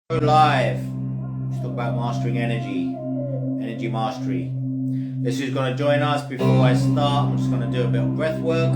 Go live. Let's talk about mastering energy mastery. This is going to join us. Before I start, I'm just going to do a bit of breath work.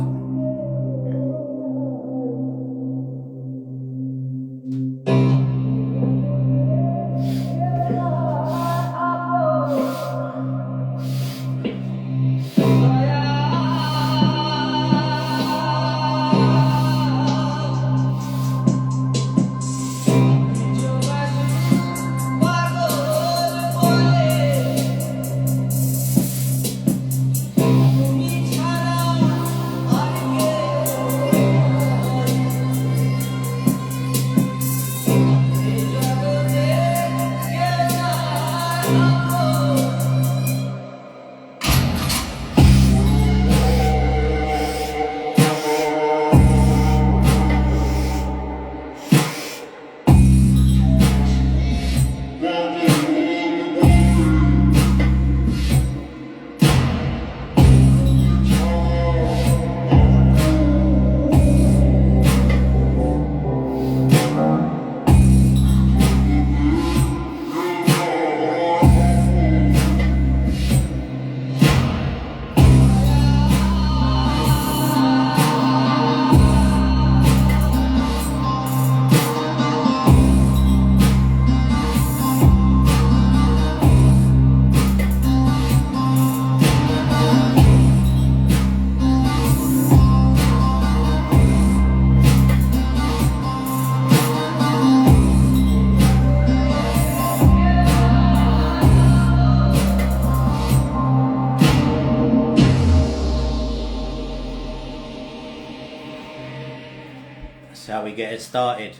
That's how we get it started.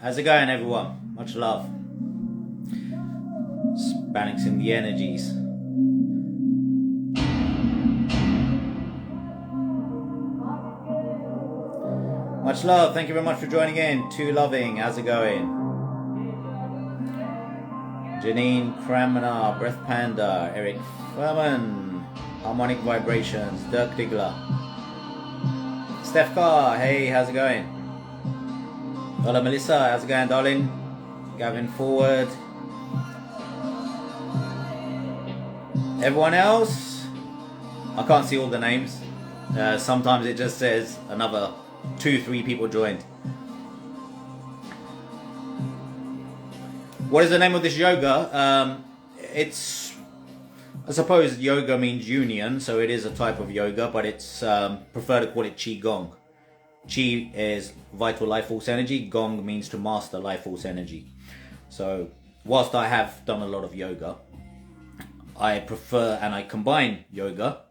How's it going, everyone? Much love. Just balancing the energies. Much love. Thank you very much for joining in. Too loving. How's it going? Janine Kramana, Breath Panda, Eric Furman, Harmonic Vibrations, Dirk Diggler, Steph Carr, hey, how's it going? Hola Melissa, how's it going, darling? Gavin Forward. Everyone else? I can't see all the names. Sometimes it just says another 2-3 people joined. What is the name of this yoga? I suppose yoga means union, so it is a type of yoga, but it's prefer to call it Qi Gong. Qi is vital life force energy, Gong means to master life force energy. So whilst I have done a lot of yoga, I prefer and I combine yoga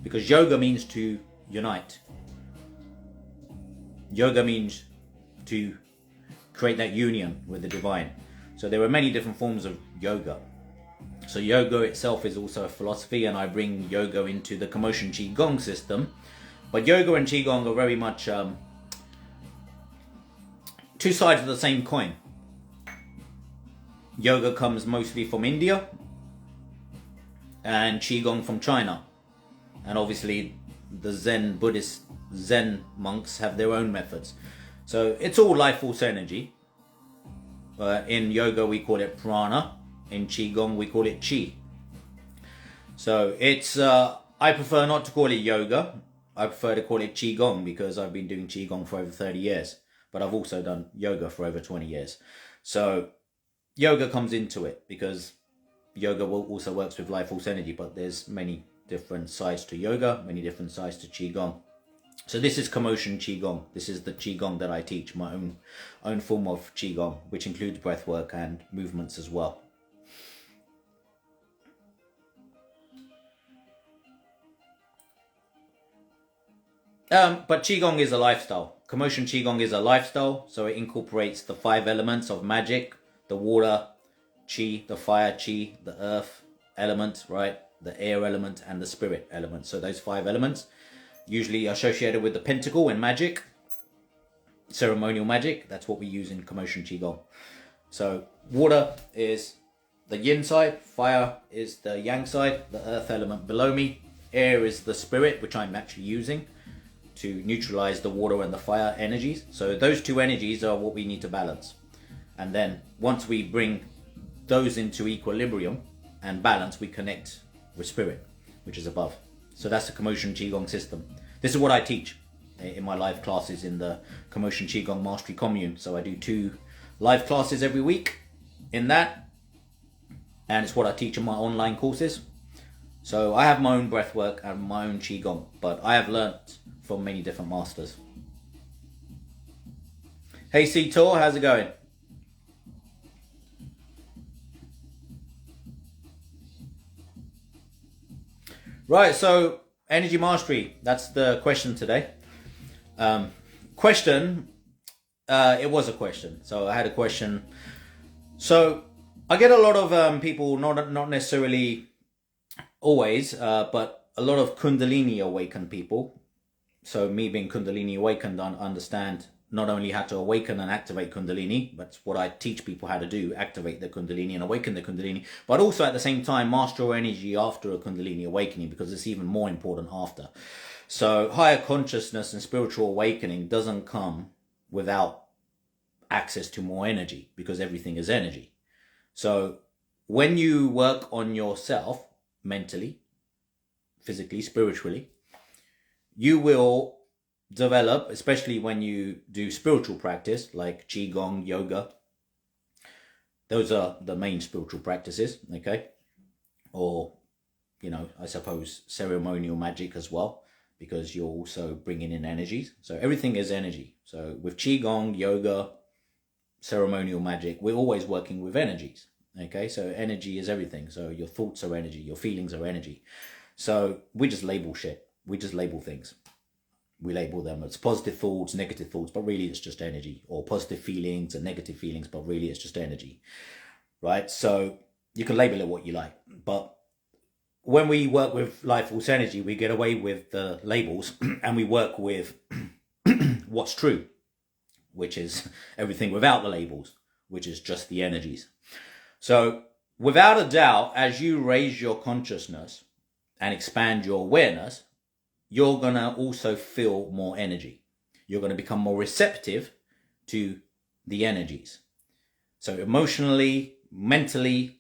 because yoga means to unite. Yoga means to create that union with the divine. So there are many different forms of yoga. So yoga itself is also a philosophy, and I bring yoga into the Kambo Qi Gong system. But yoga and Qi Gong are very much two sides of the same coin. Yoga comes mostly from India and Qi Gong from China. And obviously the Zen monks have their own methods. So it's all life force energy. In yoga we call it prana. In Qi Gong we call it Qi. So it's I prefer not to call it yoga. I prefer to call it Qi Gong because I've been doing Qi Gong for over 30 years. But I've also done yoga for over 20 years. So yoga comes into it because yoga also works with life force energy, but there's many different sides to yoga, many different sides to Qi Gong. So this is Kambo Qi Gong. This is the Qi Gong that I teach, my own form of Qi Gong, which includes breath work and movements as well. But Qigong is a lifestyle. Kambo Qigong is a lifestyle, so it incorporates the 5 elements of magic, the water, Qi, the fire, Qi, the earth element, right? The air element and the spirit element. So those 5 elements, usually associated with the pentacle in magic, ceremonial magic, that's what we use in Kambo Qigong. So water is the yin side, fire is the yang side, the earth element below me, air is the spirit, which I'm actually using to neutralize the water and the fire energies. So those 2 energies are what we need to balance. And then once we bring those into equilibrium and balance, we connect with spirit, which is above. So that's the Commotion Qigong system. This is what I teach in my live classes in the Commotion Qigong Mastery Commune. So I do 2 live classes every week in that, and it's what I teach in my online courses. So I have my own breathwork and my own Qigong, but I have learnt from many different masters. Hey C-Tor, how's it going? Right, so energy mastery, that's the question today. It was a question. So I had a question. So I get a lot of people, not necessarily always, but a lot of Kundalini awakened people. So me being Kundalini awakened, I understand not only how to awaken and activate Kundalini, but what I teach people how to do, activate the Kundalini and awaken the Kundalini, but also at the same time master your energy after a Kundalini awakening, because it's even more important after. So higher consciousness and spiritual awakening doesn't come without access to more energy, because everything is energy. So when you work on yourself mentally, physically, spiritually, you will develop, especially when you do spiritual practice like Qigong, yoga. Those are the main spiritual practices, okay? Or, I suppose ceremonial magic as well, because you're also bringing in energies. So everything is energy. So with Qigong, yoga, ceremonial magic, we're always working with energies, okay? So energy is everything. So your thoughts are energy, your feelings are energy. So we just label shit. We just label things. We label them as positive thoughts, negative thoughts, but really it's just energy, or positive feelings and negative feelings, but really it's just energy, right? So you can label it what you like, but when we work with life force energy, we get away with the labels and we work with what's true, which is everything without the labels, which is just the energies. So without a doubt, as you raise your consciousness and expand your awareness, you're going to also feel more energy. You're going to become more receptive to the energies. So emotionally, mentally.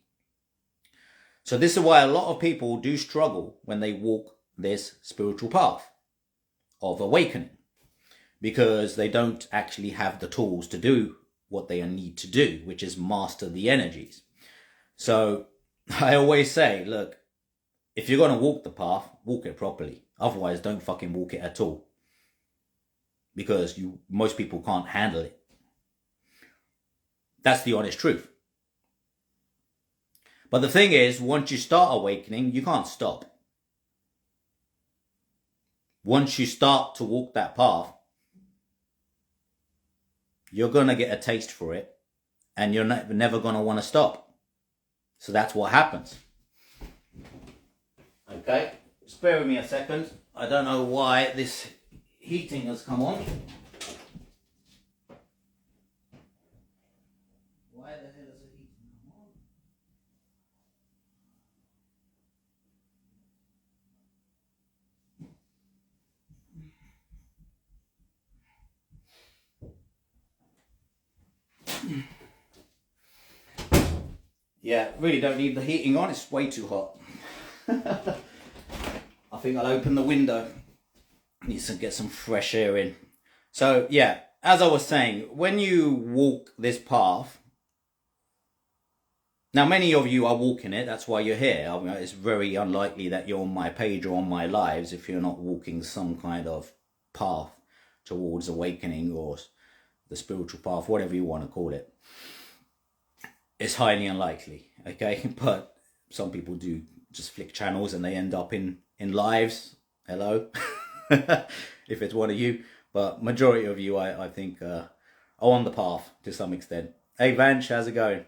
So this is why a lot of people do struggle when they walk this spiritual path of awakening, because they don't actually have the tools to do what they need to do, which is master the energies. So I always say, look, if you're going to walk the path, walk it properly. Otherwise, don't fucking walk it at all. Because most people can't handle it. That's the honest truth. But the thing is, once you start awakening, you can't stop. Once you start to walk that path, you're going to get a taste for it. And you're never going to want to stop. So that's what happens. Okay, just bear with me a second. I don't know why this heating has come on. Why the hell is the heating come on? Yeah, really don't need the heating on. It's way too hot. I think I'll open the window. Need to get some fresh air in. So yeah, as I was saying, when you walk this path, now many of you are walking it, that's why you're here. I mean, it's very unlikely that you're on my page or on my lives if you're not walking some kind of path towards awakening, or the spiritual path, whatever you want to call it. It's highly unlikely, okay? But some people do just flick channels and they end up in lives. Hello. If it's one of you, but majority of you, I think, are on the path to some extent. Hey Vanch, how's it going?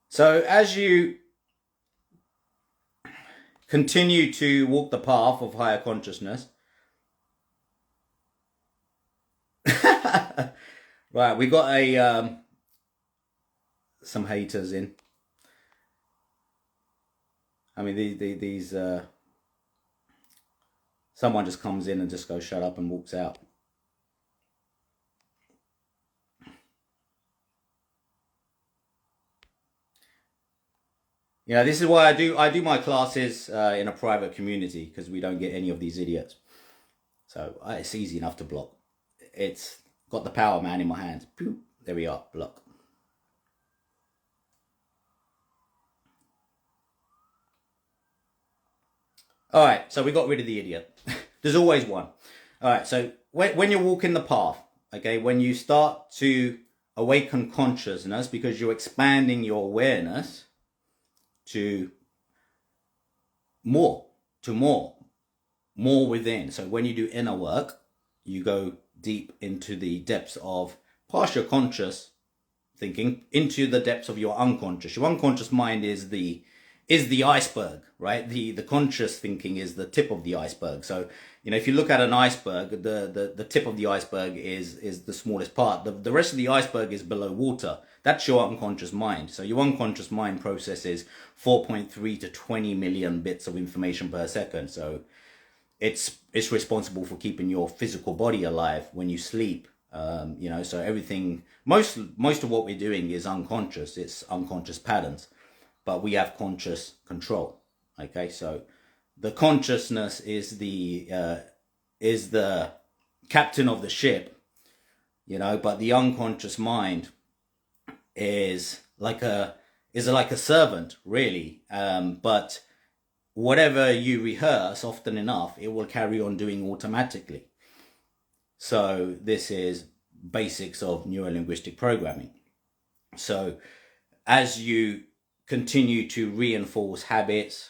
So as you continue to walk the path of higher consciousness, right, we got some haters in. I mean, these someone just comes in and just goes, shut up, and walks out. Yeah, this is why I do my classes in a private community, because we don't get any of these idiots. So it's easy enough to block. It's got the power man in my hands. There we are, block. All right, so we got rid of the idiot. There's always one. All right, so when you're walking the path, okay, when you start to awaken consciousness, because you're expanding your awareness to more within. So when you do inner work, you go deep into the depths of past your conscious thinking, into the depths of your unconscious. Your unconscious mind is the iceberg, right? The conscious thinking is the tip of the iceberg. So, if you look at an iceberg, the tip of the iceberg is the smallest part. The rest of the iceberg is below water. That's your unconscious mind. So your unconscious mind processes 4.3 to 20 million bits of information per second. So it's responsible for keeping your physical body alive when you sleep. So everything, most of what we're doing is unconscious. It's unconscious patterns, but we have conscious control. Okay, so the consciousness is the captain of the ship, but the unconscious mind is like a servant, really. But whatever you rehearse often enough, it will carry on doing automatically. So this is basics of neuro-linguistic programming. So as you continue to reinforce habits,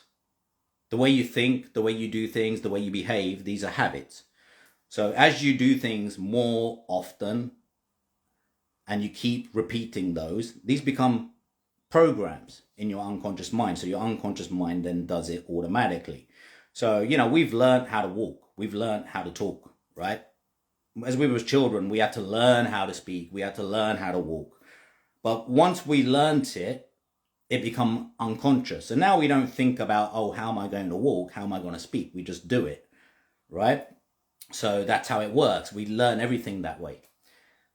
the way you think, the way you do things, the way you behave, these are habits. So as you do things more often and you keep repeating those, these become programs in your unconscious mind. So your unconscious mind then does it automatically. So, we've learned how to walk. We've learned how to talk, right? As we were children, we had to learn how to speak. We had to learn how to walk. But once we learned it, it become unconscious. And now we don't think about, how am I going to walk? How am I going to speak? We just do it, right? So that's how it works. We learn everything that way.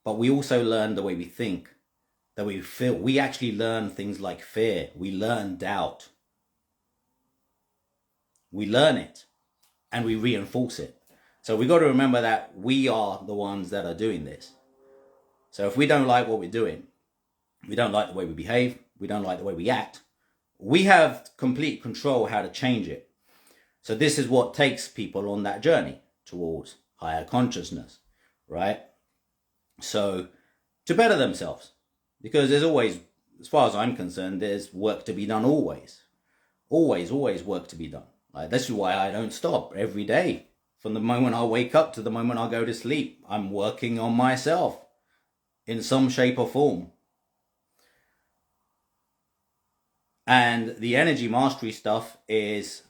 But we also learn the way we think, the way we feel. We actually learn things like fear. We learn doubt. We learn it and we reinforce it. So we got to remember that we are the ones that are doing this. So if we don't like what we're doing, we don't like the way we behave, we don't like the way we act, we have complete control how to change it. So this is what takes people on that journey towards higher consciousness, right? So to better themselves, because there's always, as far as I'm concerned, there's work to be done always. Always work to be done. Like, this is why I don't stop every day. From the moment I wake up to the moment I go to sleep, I'm working on myself in some shape or form. And the energy mastery stuff is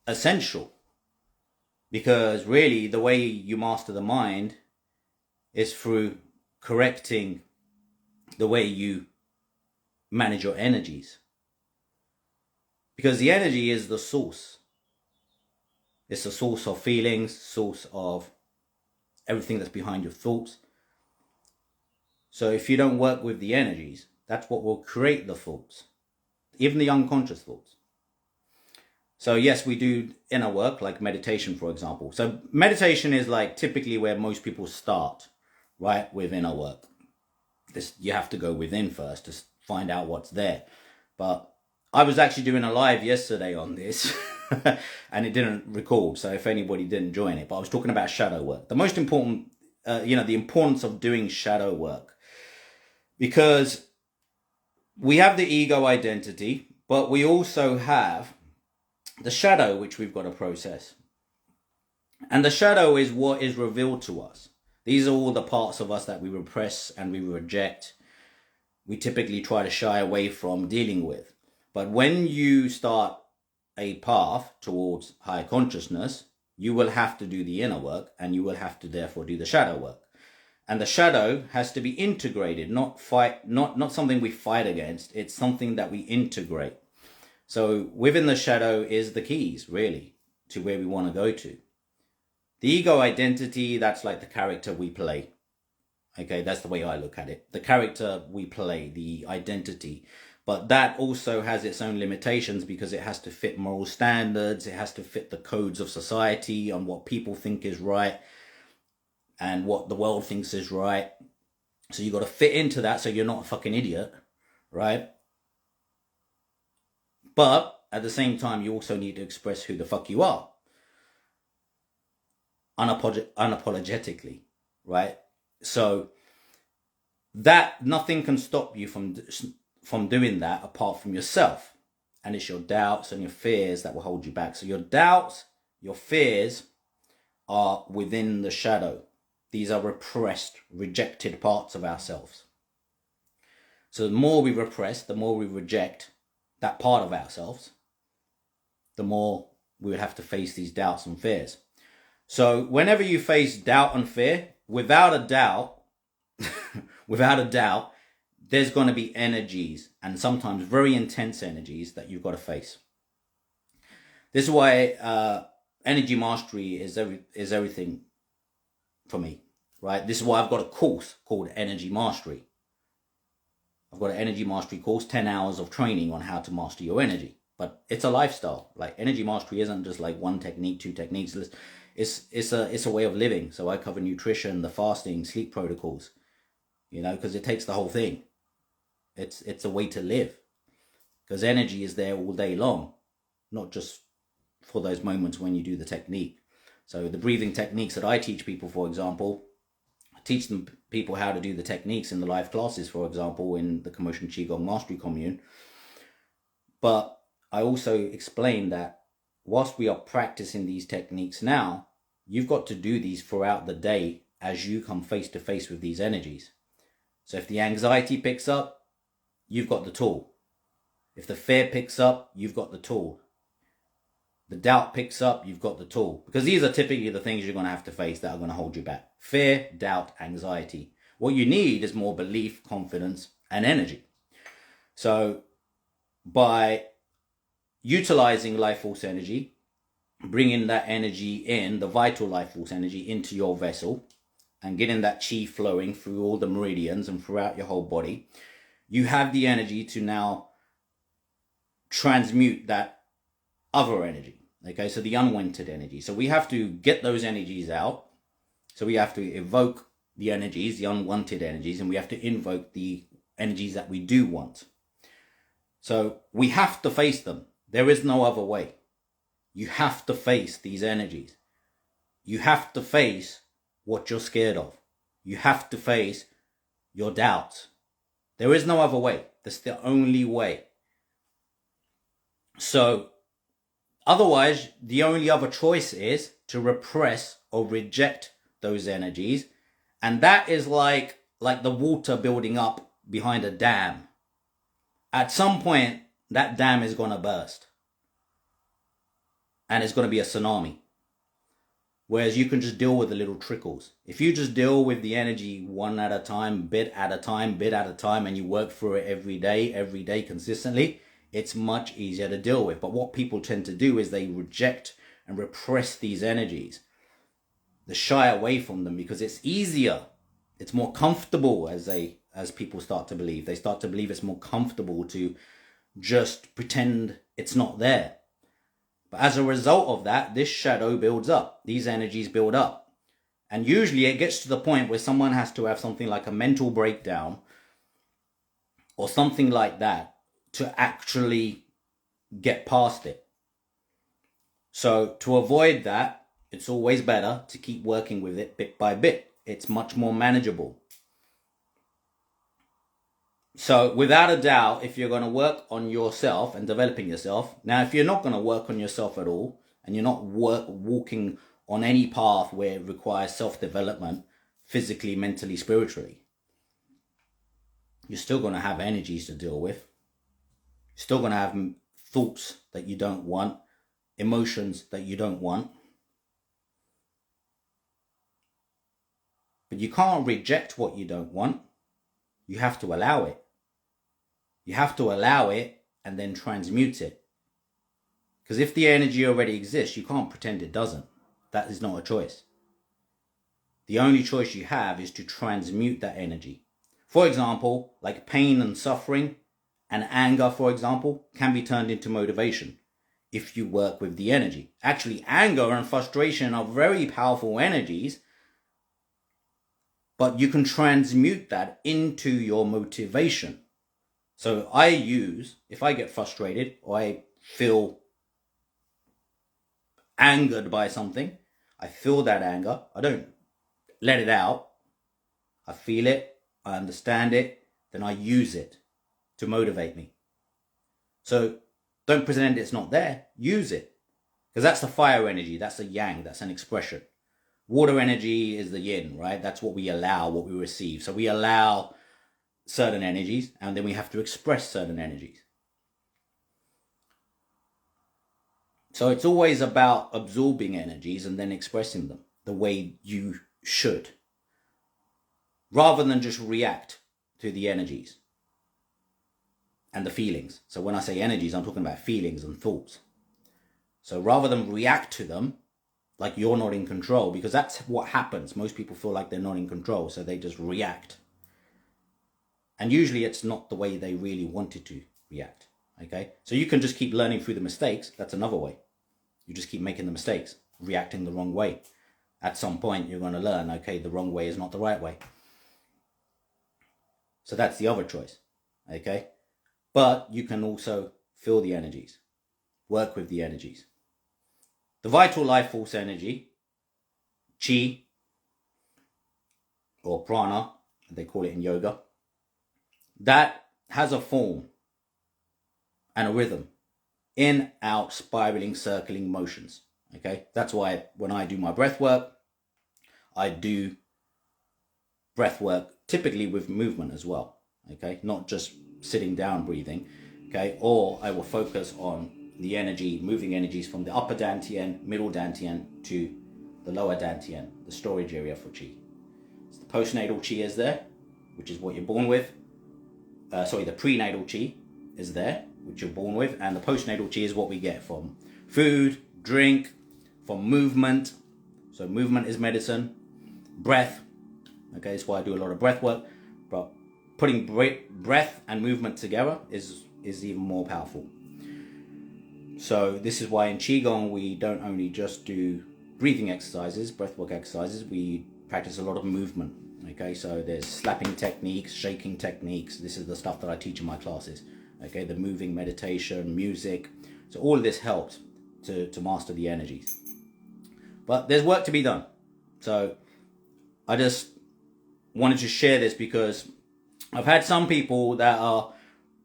essential, because really the way you master the mind is through correcting the way you manage your energies. Because the energy is the source. It's the source of feelings, source of everything that's behind your thoughts. So if you don't work with the energies, that's what will create the thoughts, even the unconscious thoughts. So yes, we do inner work, like meditation, for example. So meditation is like typically where most people start, right, with inner work. You have to go within first to find out what's there. But I was actually doing a live yesterday on this and it didn't record. So if anybody didn't join it, but I was talking about shadow work. The most important, the importance of doing shadow work, because we have the ego identity, but we also have the shadow, which we've got to process. And the shadow is what is revealed to us. These are all the parts of us that we repress and we reject. We typically try to shy away from dealing with. But when you start a path towards higher consciousness, you will have to do the inner work, and you will have to therefore do the shadow work. And the shadow has to be integrated, not something we fight against. It's something that we integrate. So within the shadow is the keys, really, to where we want to go to. The ego identity, that's like the character we play. Okay, that's the way I look at it. The character we play, the identity. But that also has its own limitations because it has to fit moral standards. It has to fit the codes of society on what people think is right and what the world thinks is right. So you got to fit into that so you're not a fucking idiot, right? But at the same time, you also need to express who the fuck you are. Unapologetically, right? So that nothing can stop you from doing that apart from yourself. And it's your doubts and your fears that will hold you back. So your doubts, your fears are within the shadow. These are repressed, rejected parts of ourselves. So the more we repress, the more we reject that part of ourselves, the more we would have to face these doubts and fears. So whenever you face doubt and fear, without a doubt, there's going to be energies, and sometimes very intense energies, that you've got to face. This is why energy mastery is everything for me, right? This is why I've got a course called Energy Mastery. I've got an energy mastery course, 10 hours of training on how to master your energy. But it's a lifestyle. Like, energy mastery isn't just like one technique, two techniques. It's a way of living. So I cover nutrition, the fasting, sleep protocols, because it takes the whole thing. It's a way to live, because energy is there all day long, not just for those moments when you do the technique. So the breathing techniques that I teach people, for example, I teach them people how to do the techniques in the live classes, for example, in the Commotion Qigong Mastery Commune. But I also explain that whilst we are practicing these techniques now, you've got to do these throughout the day as you come face to face with these energies. So if the anxiety picks up, you've got the tool. If the fear picks up, you've got the tool. The doubt picks up, you've got the tool. Because these are typically the things you're going to have to face that are going to hold you back. Fear, doubt, anxiety. What you need is more belief, confidence, and energy. So by utilizing life force energy, bringing that energy in, the vital life force energy, into your vessel, and getting that chi flowing through all the meridians and throughout your whole body, you have the energy to now transmute that other energy. Okay, so the unwanted energy. So we have to get those energies out. So we have to evoke the energies, the unwanted energies, and we have to invoke the energies that we do want. So we have to face them. There is no other way. You have to face these energies. You have to face what you're scared of. You have to face your doubts. There is no other way. That's the only way. So otherwise, the only other choice is to repress or reject those energies. And that is like the water building up behind a dam. At some point, that dam is going to burst. And it's going to be a tsunami. Whereas you can just deal with the little trickles. If you just deal with the energy one at a time, bit at a time, and you work through it every day consistently, it's much easier to deal with. But what people tend to do is they reject and repress these energies. They shy away from them because it's easier. It's more comfortable, as people start to believe. They start to believe it's more comfortable to just pretend it's not there. But as a result of that, this shadow builds up. These energies build up. And usually it gets to the point where someone has to have something like a mental breakdown or something like that to actually get past it. So to avoid that, it's always better to keep working with it bit by bit. It's much more manageable. So without a doubt, if you're going to work on yourself and developing yourself, now if you're not going to work on yourself at all, and you're not walking on any path where it requires self-development, physically, mentally, spiritually, you're still going to have energies to deal with. You're still going to have thoughts that you don't want, emotions that you don't want. But you can't reject what you don't want. You have to allow it. You have to allow it and then transmute it. Because if the energy already exists, you can't pretend it doesn't. That is not a choice. The only choice you have is to transmute that energy. For example, like pain and suffering and anger, for example, can be turned into motivation if you work with the energy. Actually, anger and frustration are very powerful energies, but you can transmute that into your motivation. So if I get frustrated or I feel angered by something, I feel that anger. I don't let it out. I feel it. I understand it. Then I use it to motivate me. So don't pretend it's not there. Use it. Because that's the fire energy. That's the yang. That's an expression. Water energy is the yin, right? That's what we allow, what we receive. So we allow certain energies, and then we have to express certain energies. So it's always about absorbing energies and then expressing them the way you should, rather than just react to the energies and the feelings. So when I say energies, I'm talking about feelings and thoughts. So rather than react to them like you're not in control, because that's what happens. Most people feel like they're not in control, so they just react. And usually it's not the way they really wanted to react. Okay? So you can just keep learning through the mistakes. That's another way. You just keep making the mistakes, reacting the wrong way. At some point, you're going to learn, okay, the wrong way is not the right way. So that's the other choice. Okay? But you can also feel the energies, work with the energies. The vital life force energy, chi, or prana, they call it in yoga, that has a form and a rhythm. In, out, spiraling, circling motions. Okay? That's why when I do my breath work, I do breath work typically with movement as well. Okay? Not just sitting down breathing. Okay? Or I will focus on the energy, moving energies from the upper dantian, middle dantian to the lower dantian, the storage area for chi. So the postnatal chi is there, which is what you're born with. The prenatal chi is there, which you're born with, and the postnatal chi is what we get from food, drink, from movement. So movement is medicine. Breath, okay, that's why I do a lot of breath work, but putting breath and movement together is even more powerful. So this is why in Qigong we don't only just do breathing exercises, breathwork exercises, we practice a lot of movement. Okay, so there's slapping techniques, shaking techniques. This is the stuff that I teach in my classes. Okay, the moving meditation, music. So all of this helps to master the energies. But there's work to be done. So I just wanted to share this because I've had some people that are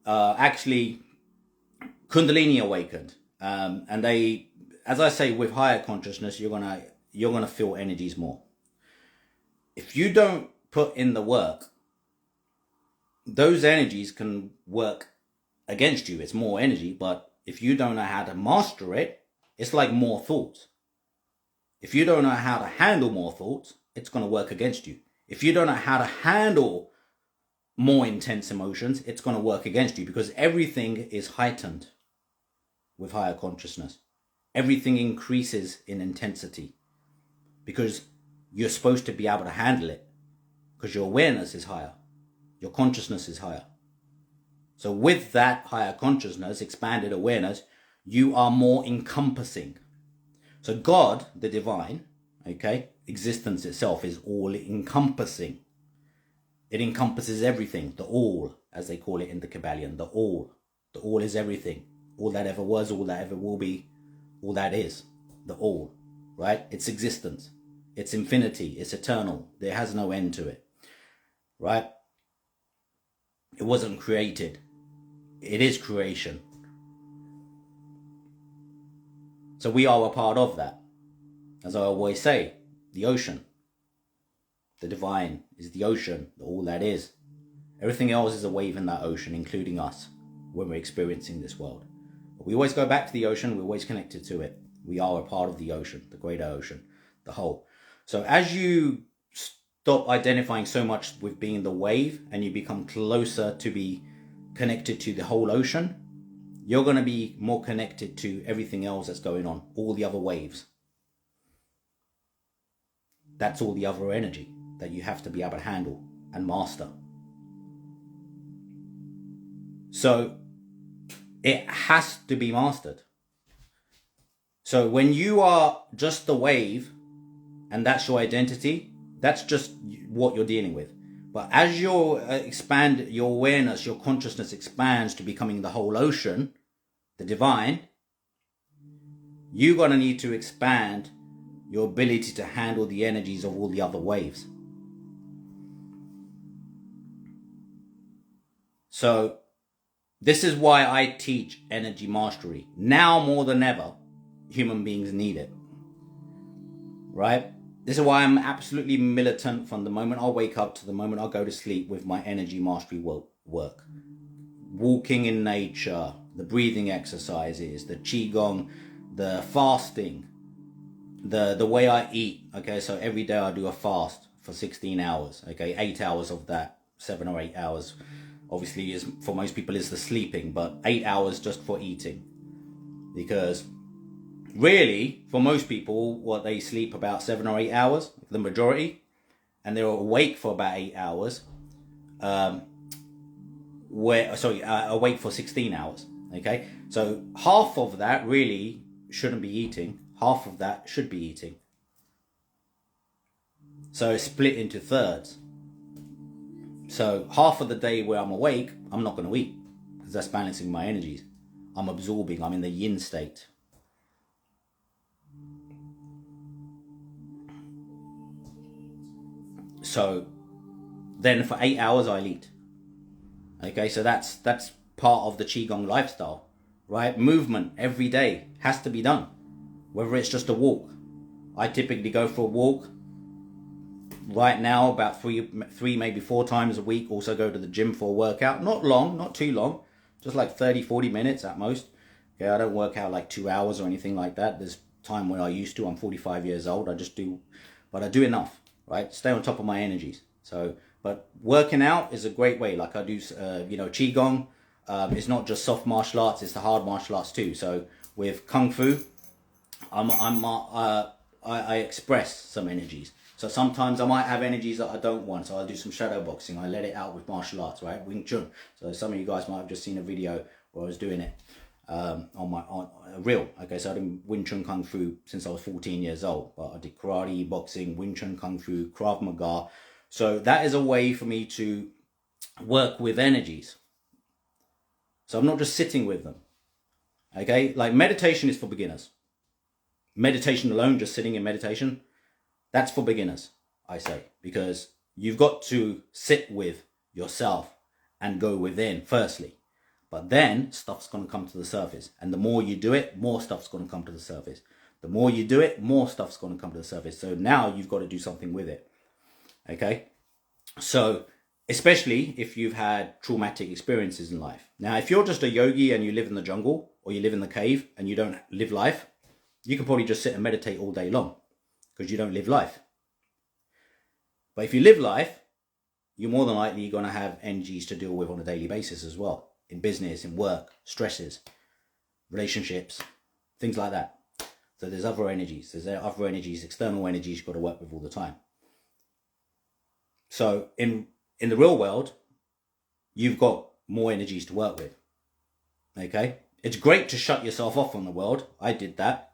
actually Kundalini awakened. And they, as I say, with higher consciousness, you're gonna feel energies more. If you don't put in the work, those energies can work against you. It's more energy, but if you don't know how to master it, it's like more thoughts. If you don't know how to handle more thoughts, it's going to work against you. If you don't know how to handle more intense emotions, it's going to work against you, because everything is heightened with higher consciousness. Everything increases in intensity because you're supposed to be able to handle it, because your awareness is higher. Your consciousness is higher. So with that higher consciousness, expanded awareness, you are more encompassing. So God, the divine, okay, existence itself is all encompassing. It encompasses everything, the all, as they call it in the Kabbalion, the all. The all is everything. All that ever was, all that ever will be, all that is, the all, right? It's existence. It's infinity. It's eternal. There has no end to it, right? It wasn't created. It is creation. So we are a part of that. As I always say, the ocean. The divine is the ocean, all that is. Everything else is a wave in that ocean, including us, when we're experiencing this world. But we always go back to the ocean. We're always connected to it. We are a part of the ocean, the greater ocean, the whole. So as you stop identifying so much with being the wave and you become closer to be connected to the whole ocean, you're going to be more connected to everything else that's going on, all the other waves. That's all the other energy that you have to be able to handle and master. So it has to be mastered. So when you are just the wave and that's your identity, that's just what you're dealing with. But as you expand your awareness, your consciousness expands to becoming the whole ocean, the divine, you're going to need to expand your ability to handle the energies of all the other waves. So this is why I teach energy mastery. Now more than ever, human beings need it. Right? This is why I'm absolutely militant from the moment I wake up to the moment I go to sleep with my energy mastery work. Walking in nature, the breathing exercises, the qigong, the fasting, the way I eat. Okay, so every day I do a fast for 16 hours. Okay, 8 hours of that, 7 or 8 hours, obviously is for most people is the sleeping, but 8 hours just for eating. Because really, for most people, what they sleep about 7 or 8 hours, the majority, and they're awake for about 8 hours. Awake for 16 hours. Okay, so half of that really shouldn't be eating. Half of that should be eating. So it's split into thirds. So half of the day where I'm awake, I'm not going to eat because that's balancing my energies. I'm absorbing. I'm in the yin state. So then for 8 hours I'll eat. Okay, so that's part of the qigong lifestyle, right? Movement every day has to be done, whether it's just a walk. I typically go for a walk right now about three maybe 4 times a week. Also go to the gym for a workout. Not long, not too long, just like 30-40 minutes at most. Okay, I don't work out like 2 hours or anything like that. There's time when I used to. I'm 45 years old. I just do, but I do enough, right? Stay on top of my energies. So, but working out is a great way. Like I do, qigong. It's not just soft martial arts; it's the hard martial arts too. So with kung fu, I express some energies. So sometimes I might have energies that I don't want. So I'll do some shadow boxing. I let it out with martial arts, right? Wing Chun. So some of you guys might have just seen a video where I was doing it on a reel. Okay, so I did Wing Chun Kung Fu since I was 14 years old. But I did karate, boxing, Wing Chun Kung Fu, Krav Maga. So that is a way for me to work with energies. So I'm not just sitting with them. Okay, like meditation is for beginners. Meditation alone, just sitting in meditation, that's for beginners, I say, because you've got to sit with yourself and go within firstly. But then stuff's going to come to the surface. And the more you do it, more stuff's going to come to the surface. The more you do it, more stuff's going to come to the surface. So now you've got to do something with it. Okay? So, especially if you've had traumatic experiences in life. Now, if you're just a yogi and you live in the jungle or you live in the cave and you don't live life, you can probably just sit and meditate all day long because you don't live life. But if you live life, you're more than likely going to have energies to deal with on a daily basis as well. In business, in work, stresses, relationships, things like that. So there's other energies. There's other energies, external energies you've got to work with all the time. So in the real world, you've got more energies to work with. Okay? It's great to shut yourself off from the world. I did that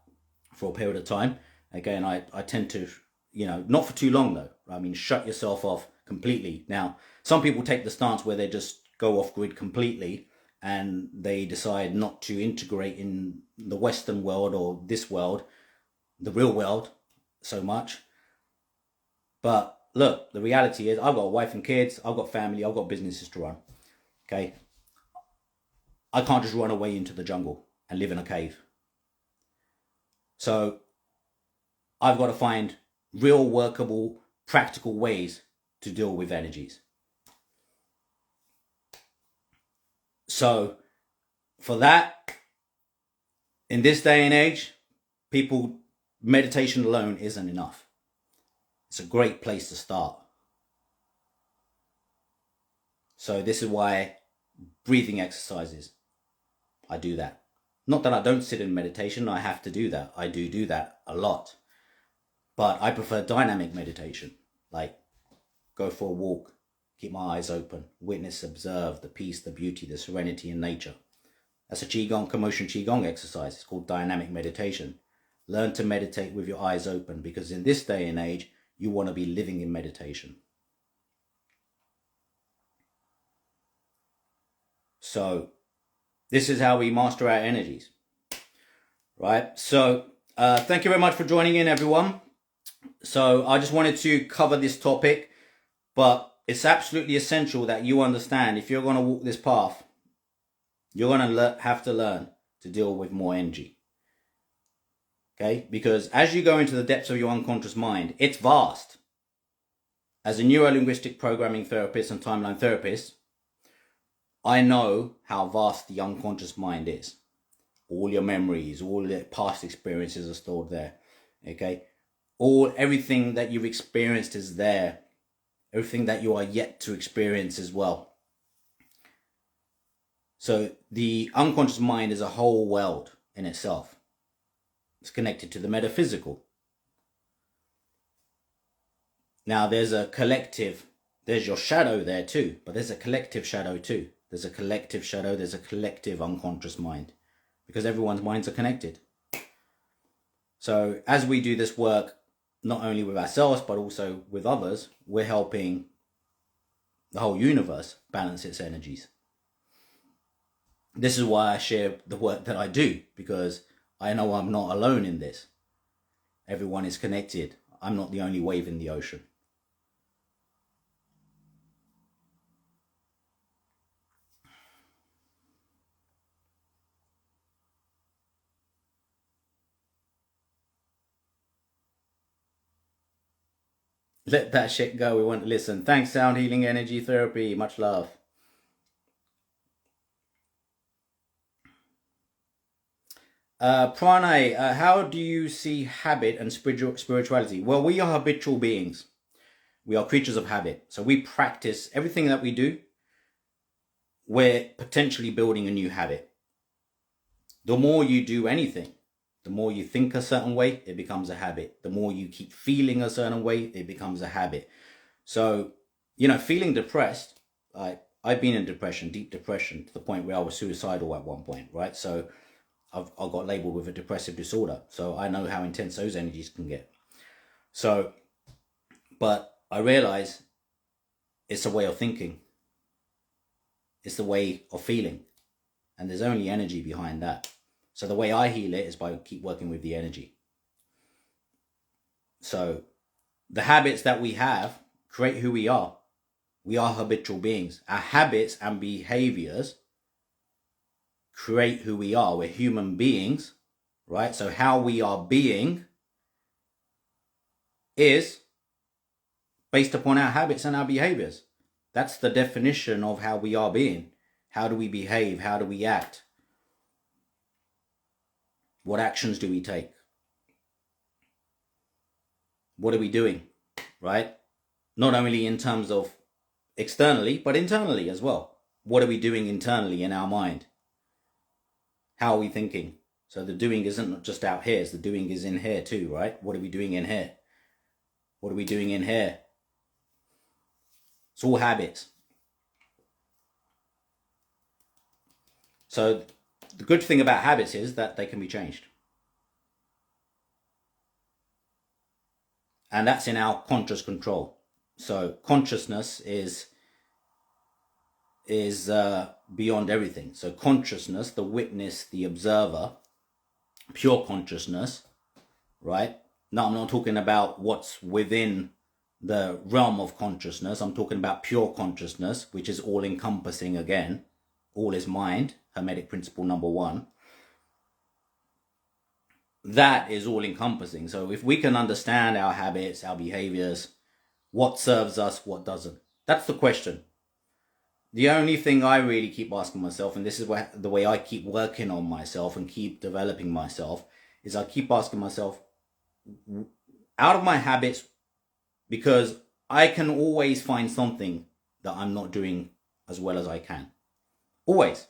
for a period of time. Again, I tend to, not for too long though. I mean, shut yourself off completely. Now, some people take the stance where they just go off grid completely and they decide not to integrate in the Western world or this world, the real world, so much. But look, the reality is I've got a wife and kids, I've got family, I've got businesses to run. Okay? I can't just run away into the jungle and live in a cave. So I've got to find real workable, practical ways to deal with energies. So for that, in this day and age, meditation alone isn't enough. It's a great place to start. So this is why breathing exercises, I do that. Not that I don't sit in meditation, I have to do that. I do that a lot. But I prefer dynamic meditation, like go for a walk, keep my eyes open, witness, observe the peace, the beauty, the serenity in nature. That's a Qigong, Commotion Qigong exercise. It's called dynamic meditation. Learn to meditate with your eyes open, because in this day and age, you want to be living in meditation. So this is how we master our energies, right? So thank you very much for joining in, everyone. So I just wanted to cover this topic, but it's absolutely essential that you understand, if you're going to walk this path, you're going to have to learn to deal with more energy. Okay? Because as you go into the depths of your unconscious mind, it's vast. As a neuro-linguistic programming therapist and timeline therapist, I know how vast the unconscious mind is. All your memories, all the past experiences are stored there. Okay? Everything that you've experienced is there. Everything that you are yet to experience as well. So the unconscious mind is a whole world in itself. It's connected to the metaphysical. Now there's a collective, there's your shadow there too, but there's a collective shadow too. There's a collective shadow, there's a collective unconscious mind, because everyone's minds are connected. So as we do this work, not only with ourselves, but also with others, we're helping the whole universe balance its energies. This is why I share the work that I do, because I know I'm not alone in this. Everyone is connected. I'm not the only wave in the ocean. Let that shit go. We want to listen. Thanks, Sound Healing Energy Therapy. Much love. Pranay, how do you see habit and spirituality? Well, we are habitual beings. We are creatures of habit. So we practice everything that we do. We're potentially building a new habit. The more you do anything, the more you think a certain way, it becomes a habit. The more you keep feeling a certain way, it becomes a habit. So, feeling depressed, I've been in depression, deep depression, to the point where I was suicidal at one point, right? So I got labeled with a depressive disorder. So I know how intense those energies can get. So, but I realize it's a way of thinking. It's the way of feeling. And there's only energy behind that. So the way I heal it is by keep working with the energy. So the habits that we have create who we are. We are habitual beings. Our habits and behaviors create who we are. We're human beings, right? So how we are being is based upon our habits and our behaviors. That's the definition of how we are being. How do we behave? How do we act? What actions do we take? What are we doing, right? Not only in terms of externally, but internally as well. What are we doing internally in our mind? How are we thinking? So the doing isn't just out here, the doing is in here too, right? What are we doing in here? What are we doing in here? It's all habits. So the good thing about habits is that they can be changed. And that's in our conscious control. So consciousness is beyond everything. So consciousness, the witness, the observer, pure consciousness, right? Now I'm not talking about what's within the realm of consciousness. I'm talking about pure consciousness, which is all encompassing again. All is mind, Hermetic principle number 1. That is all encompassing. So if we can understand our habits, our behaviors, what serves us, what doesn't, that's the question. The only thing I really keep asking myself, and this is the way I keep working on myself and keep developing myself, is I keep asking myself, out of my habits, because I can always find something that I'm not doing as well as I can. Always.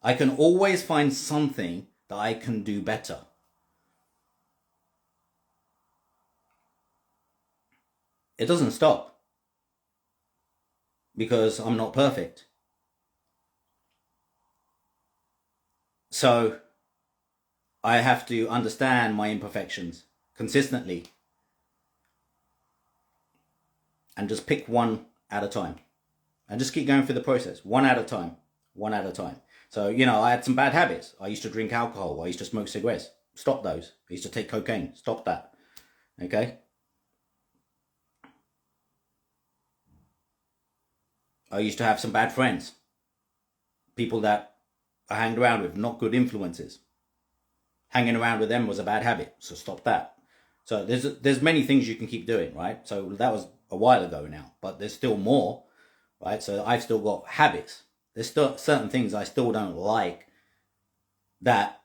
I can always find something that I can do better. it doesn't stop because I'm not perfect. So I have to understand my imperfections consistently and just pick one at a time and just keep going through the process, one at a time, one at a time. So, I had some bad habits. I used to drink alcohol. I used to smoke cigarettes. Stop those. I used to take cocaine. Stop that. Okay? I used to have some bad friends. People that I hanged around with, not good influences. Hanging around with them was a bad habit. So stop that. So there's many things you can keep doing, right? So that was a while ago now. But there's still more, right? So I've still got habits. There's still certain things I still don't like that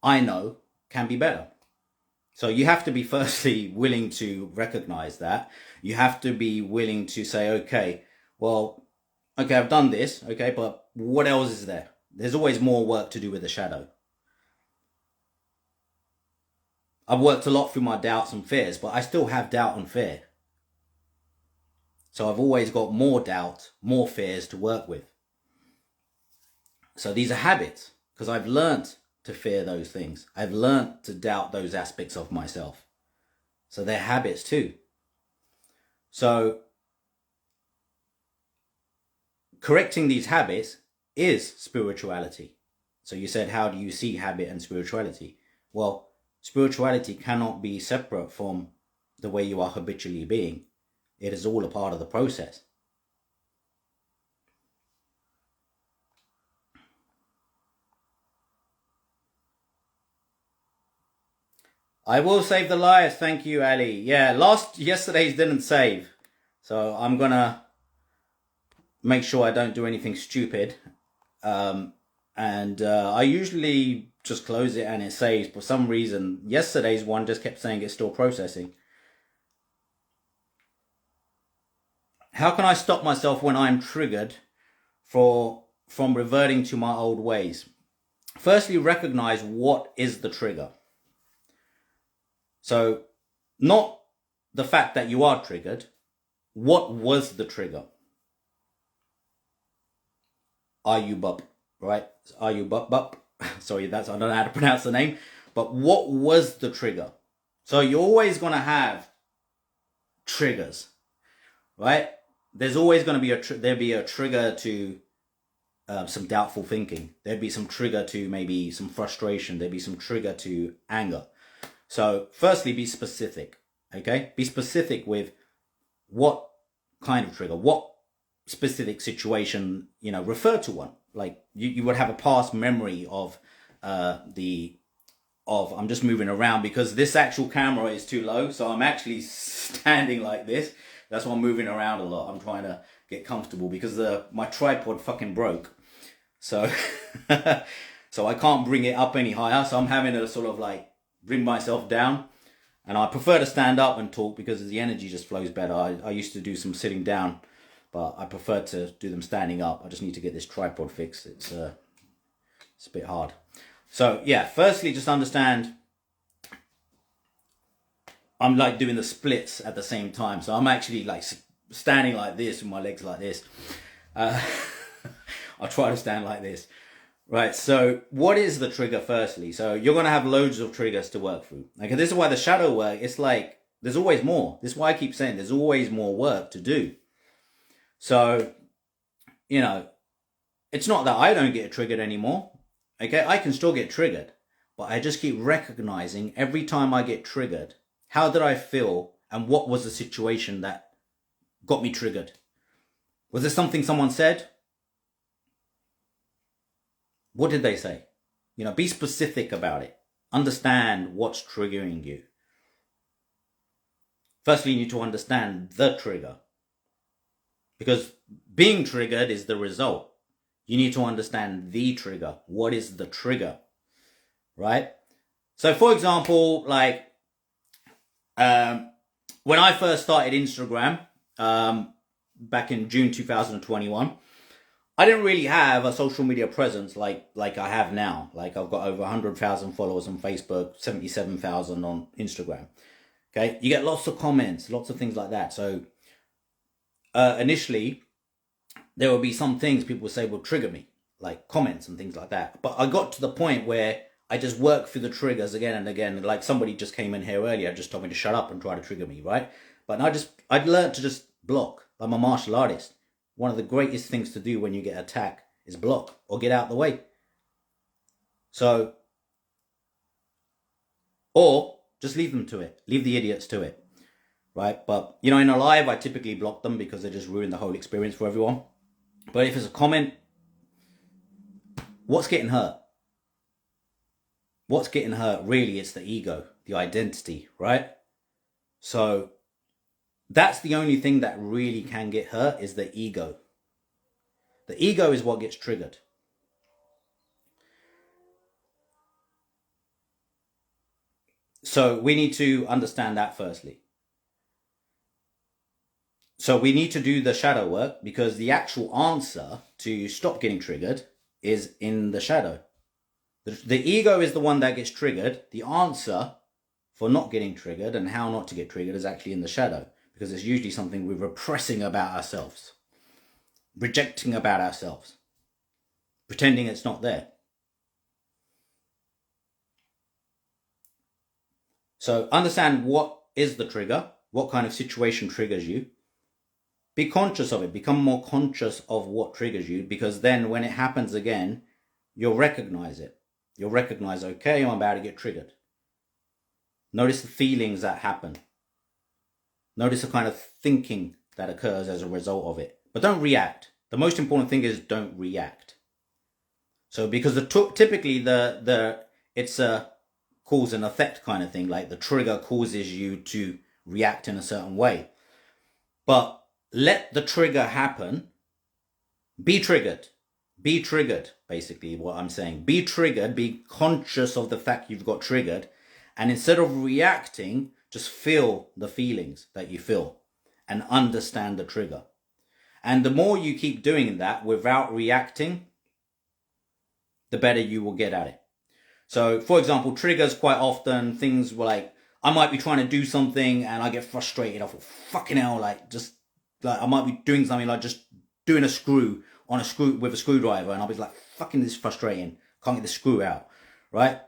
I know can be better. So you have to be firstly willing to recognize that. You have to be willing to say, okay, I've done this, okay, but what else is there? There's always more work to do with the shadow. I've worked a lot through my doubts and fears, but I still have doubt and fear. So I've always got more doubt, more fears to work with. So these are habits, because I've learnt to fear those things. I've learnt to doubt those aspects of myself. So they're habits too. So correcting these habits is spirituality. So you said, how do you see habit and spirituality? Well, spirituality cannot be separate from the way you are habitually being. It is all a part of the process. I will save the lives. Thank you, Ali. Yeah, yesterday's didn't save. So I'm going to make sure I don't do anything stupid. I usually just close it and it saves. For some reason, yesterday's one just kept saying it's still processing. How can I stop myself when I'm triggered from reverting to my old ways? Firstly, recognize what is the trigger. So, not the fact that you are triggered. What was the trigger? Are you bup, right? Are you bup? Sorry, I don't know how to pronounce the name. But what was the trigger? So you're always going to have triggers, right? There's always going to be a trigger to some doubtful thinking. There'd be some trigger to maybe some frustration. There'd be some trigger to anger. So firstly, be specific, okay? Be specific with what kind of trigger, what specific situation, refer to one. Like you would have a past memory of I'm just moving around because this actual camera is too low. So I'm actually standing like this. That's why I'm moving around a lot. I'm trying to get comfortable because my tripod fucking broke. So, so I can't bring it up any higher. So I'm having to sort of like bring myself down. And I prefer to stand up and talk because the energy just flows better. I used to do some sitting down, but I prefer to do them standing up. I just need to get this tripod fixed. It's a bit hard. So yeah, firstly, just understand I'm like doing the splits at the same time. So I'm actually like standing like this with my legs like this. I'll try to stand like this. Right, so what is the trigger firstly? So you're going to have loads of triggers to work through. Okay, this is why the shadow work, it's like, there's always more. This is why I keep saying there's always more work to do. So, it's not that I don't get triggered anymore. Okay, I can still get triggered. But I just keep recognizing every time I get triggered, how did I feel and what was the situation that got me triggered? Was there something someone said? What did they say? Be specific about it. Understand what's triggering you. Firstly, you need to understand the trigger. Because being triggered is the result. You need to understand the trigger. What is the trigger? Right? So, for example, like, when I first started Instagram, back in June 2021, I didn't really have a social media presence like I have now. Like I've got over 100,000 followers on Facebook, 77,000 on Instagram. Okay, you get lots of comments, lots of things like that. So initially, there will be some things people will say will trigger me, like comments and things like that. But I got to the point where I just work through the triggers again and again. Like somebody just came in here earlier, just told me to shut up and try to trigger me, right? But I'd learned to just block. I'm a martial artist. One of the greatest things to do when you get attacked is block or get out the way. So, or just leave them to it. Leave the idiots to it, right? But, you know, in a live, I typically block them because they just ruin the whole experience for everyone. But if it's a comment, what's getting hurt? What's getting hurt really is the ego, the identity, right? So that's the only thing that really can get hurt is the ego. The ego is what gets triggered. So we need to understand that firstly. So we need to do the shadow work because the actual answer to stop getting triggered is in the shadow. The ego is the one that gets triggered. The answer for not getting triggered and how not to get triggered is actually in the shadow, because it's usually something we're repressing about ourselves, rejecting about ourselves, pretending it's not there. So understand what is the trigger, what kind of situation triggers you. Be conscious of it. Become more conscious of what triggers you, because then when it happens again, you'll recognize it. You'll recognize, okay, I'm about to get triggered. Notice the feelings that happen. Notice the kind of thinking that occurs as a result of it. But don't react. The most important thing is don't react. So because typically it's a cause and effect kind of thing. Like the trigger causes you to react in a certain way. But let the trigger happen. Be triggered. Be triggered, basically what I'm saying. Be triggered. Be conscious of the fact you've got triggered. And instead of reacting, just feel the feelings that you feel and understand the trigger. And the more you keep doing that without reacting, the better you will get at it. So, for example, triggers quite often, things were like, I might be trying to do something and I get frustrated. I thought, fucking hell, I might be doing something like just doing a screw with a screwdriver, and I'll be like, fucking this is frustrating. Can't get the screw out, right?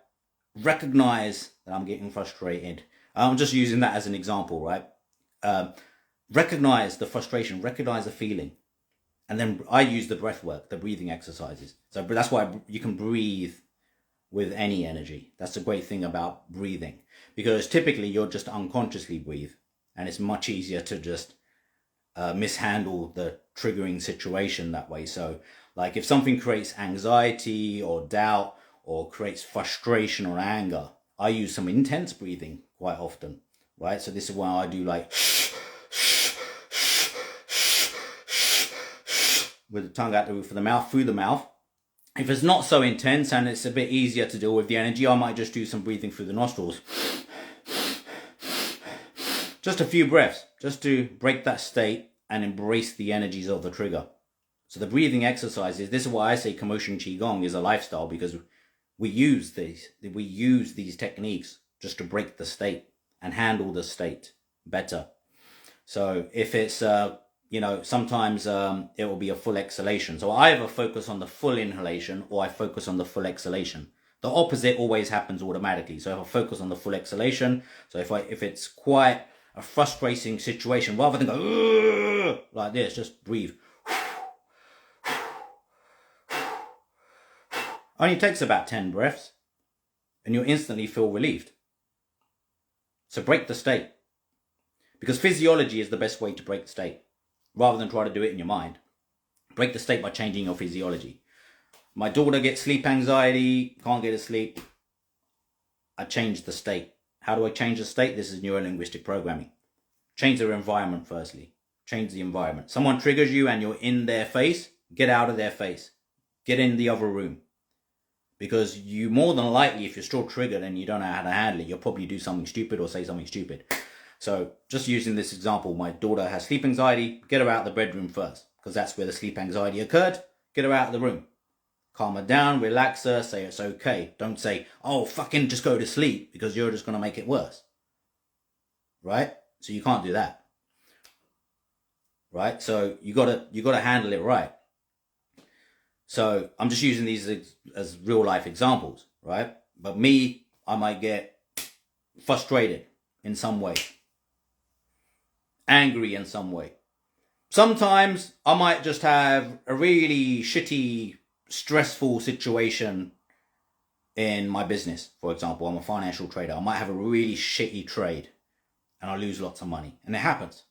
Recognize that I'm getting frustrated. I'm just using that as an example, right? Recognize the frustration, recognize the feeling. And then I use the breath work, the breathing exercises. So that's why you can breathe with any energy. That's the great thing about breathing, because typically you're just unconsciously breathe, and it's much easier to just mishandle the triggering situation that way. So like if something creates anxiety or doubt or creates frustration or anger, I use some intense breathing quite often, right? So this is why I do like with the tongue out the roof of the mouth, through the mouth. If it's not so intense and it's a bit easier to deal with the energy, I might just do some breathing through the nostrils. Just a few breaths, just to break that state and embrace the energies of the trigger. So the breathing exercises, this is why I say Commotion Qigong is a lifestyle, because we use these techniques just to break the state and handle the state better. So if it's, sometimes it will be a full exhalation. So I either focus on the full inhalation or I focus on the full exhalation. The opposite always happens automatically. So if I focus on the full exhalation, so if it's quite a frustrating situation, rather than go like this, just breathe. Only takes about 10 breaths and you'll instantly feel relieved. So break the state, because physiology is the best way to break the state, rather than try to do it in your mind. Break the state by changing your physiology. My daughter gets sleep anxiety, can't get to sleep. I change the state. How do I change the state? This is neuro-linguistic programming. Change their environment firstly. Change the environment. Someone triggers you and you're in their face, get out of their face. Get in the other room. Because you more than likely, if you're still triggered and you don't know how to handle it, you'll probably do something stupid or say something stupid. So just using this example, my daughter has sleep anxiety, get her out of the bedroom first, because that's where the sleep anxiety occurred. Get her out of the room. Calm her down, relax her, say it's okay. Don't say, oh, fucking just go to sleep, because you're just going to make it worse. right? So you can't do that, right? So you gotta handle it right. So I'm just using these as real life examples, right? But me, I might get frustrated in some way, angry in some way. Sometimes I might just have a really shitty, stressful situation in my business. For example, I'm a financial trader. I might have a really shitty trade and I lose lots of money. And it happens.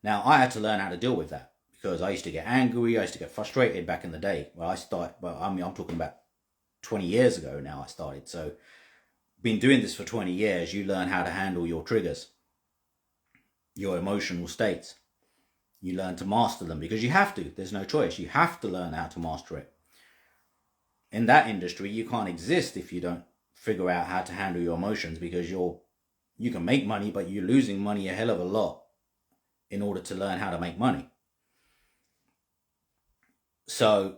Now, I had to learn how to deal with that because I used to get angry. I used to get frustrated back in the day. Well, I'm talking about 20 years ago now I started. So, been doing this for 20 years. You learn how to handle your triggers, your emotional states. You learn to master them because you have to. There's no choice. You have to learn how to master it. In that industry, you can't exist if you don't figure out how to handle your emotions because you can make money, but you're losing money a hell of a lot in order to learn how to make money. So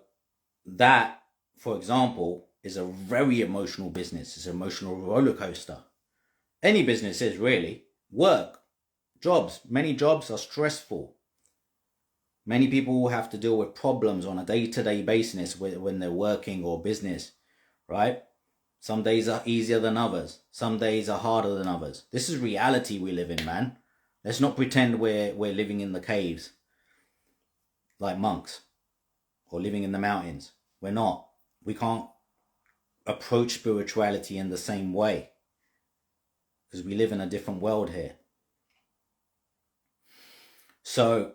that, for example, is a very emotional business. It's an emotional roller coaster. Any business is really. Work, jobs. Many jobs are stressful. Many people have to deal with problems on a day-to-day basis when they're working or business, right? Some days are easier than others. Some days are harder than others. This is reality we live in, man. Let's not pretend we're living in the caves like monks or living in the mountains. We're not. We can't approach spirituality in the same way because we live in a different world here. So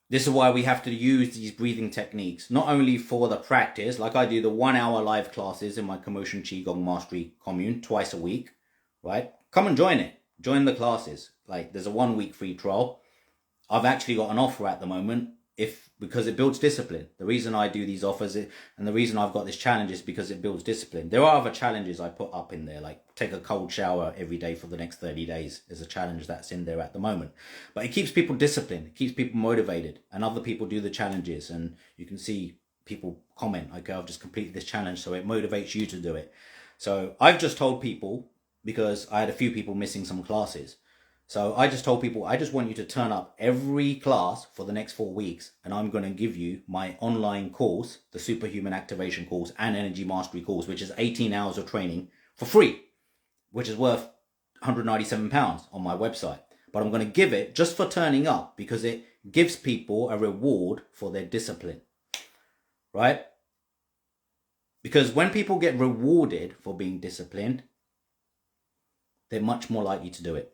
this is why we have to use these breathing techniques, not only for the practice, like I do the 1 hour live classes in my Commotion Qigong Mastery commune twice a week, right? Come and join it. Join the classes. Like there's a 1 week free trial. I've actually got an offer at the moment because it builds discipline. The reason I do these offers and the reason I've got this challenge is because it builds discipline. There are other challenges I put up in there, like take a cold shower every day for the next 30 days is a challenge that's in there at the moment. But it keeps people disciplined, it keeps people motivated, and other people do the challenges and you can see people comment, okay, I've just completed this challenge, so it motivates you to do it. So I've just told people, because I had a few people missing some classes, so I just told people, I just want you to turn up every class for the next 4 weeks and I'm going to give you my online course, the Superhuman Activation course and Energy Mastery course, which is 18 hours of training for free, which is worth £197 on my website. But I'm going to give it just for turning up because it gives people a reward for their discipline, right? Because when people get rewarded for being disciplined, they're much more likely to do it.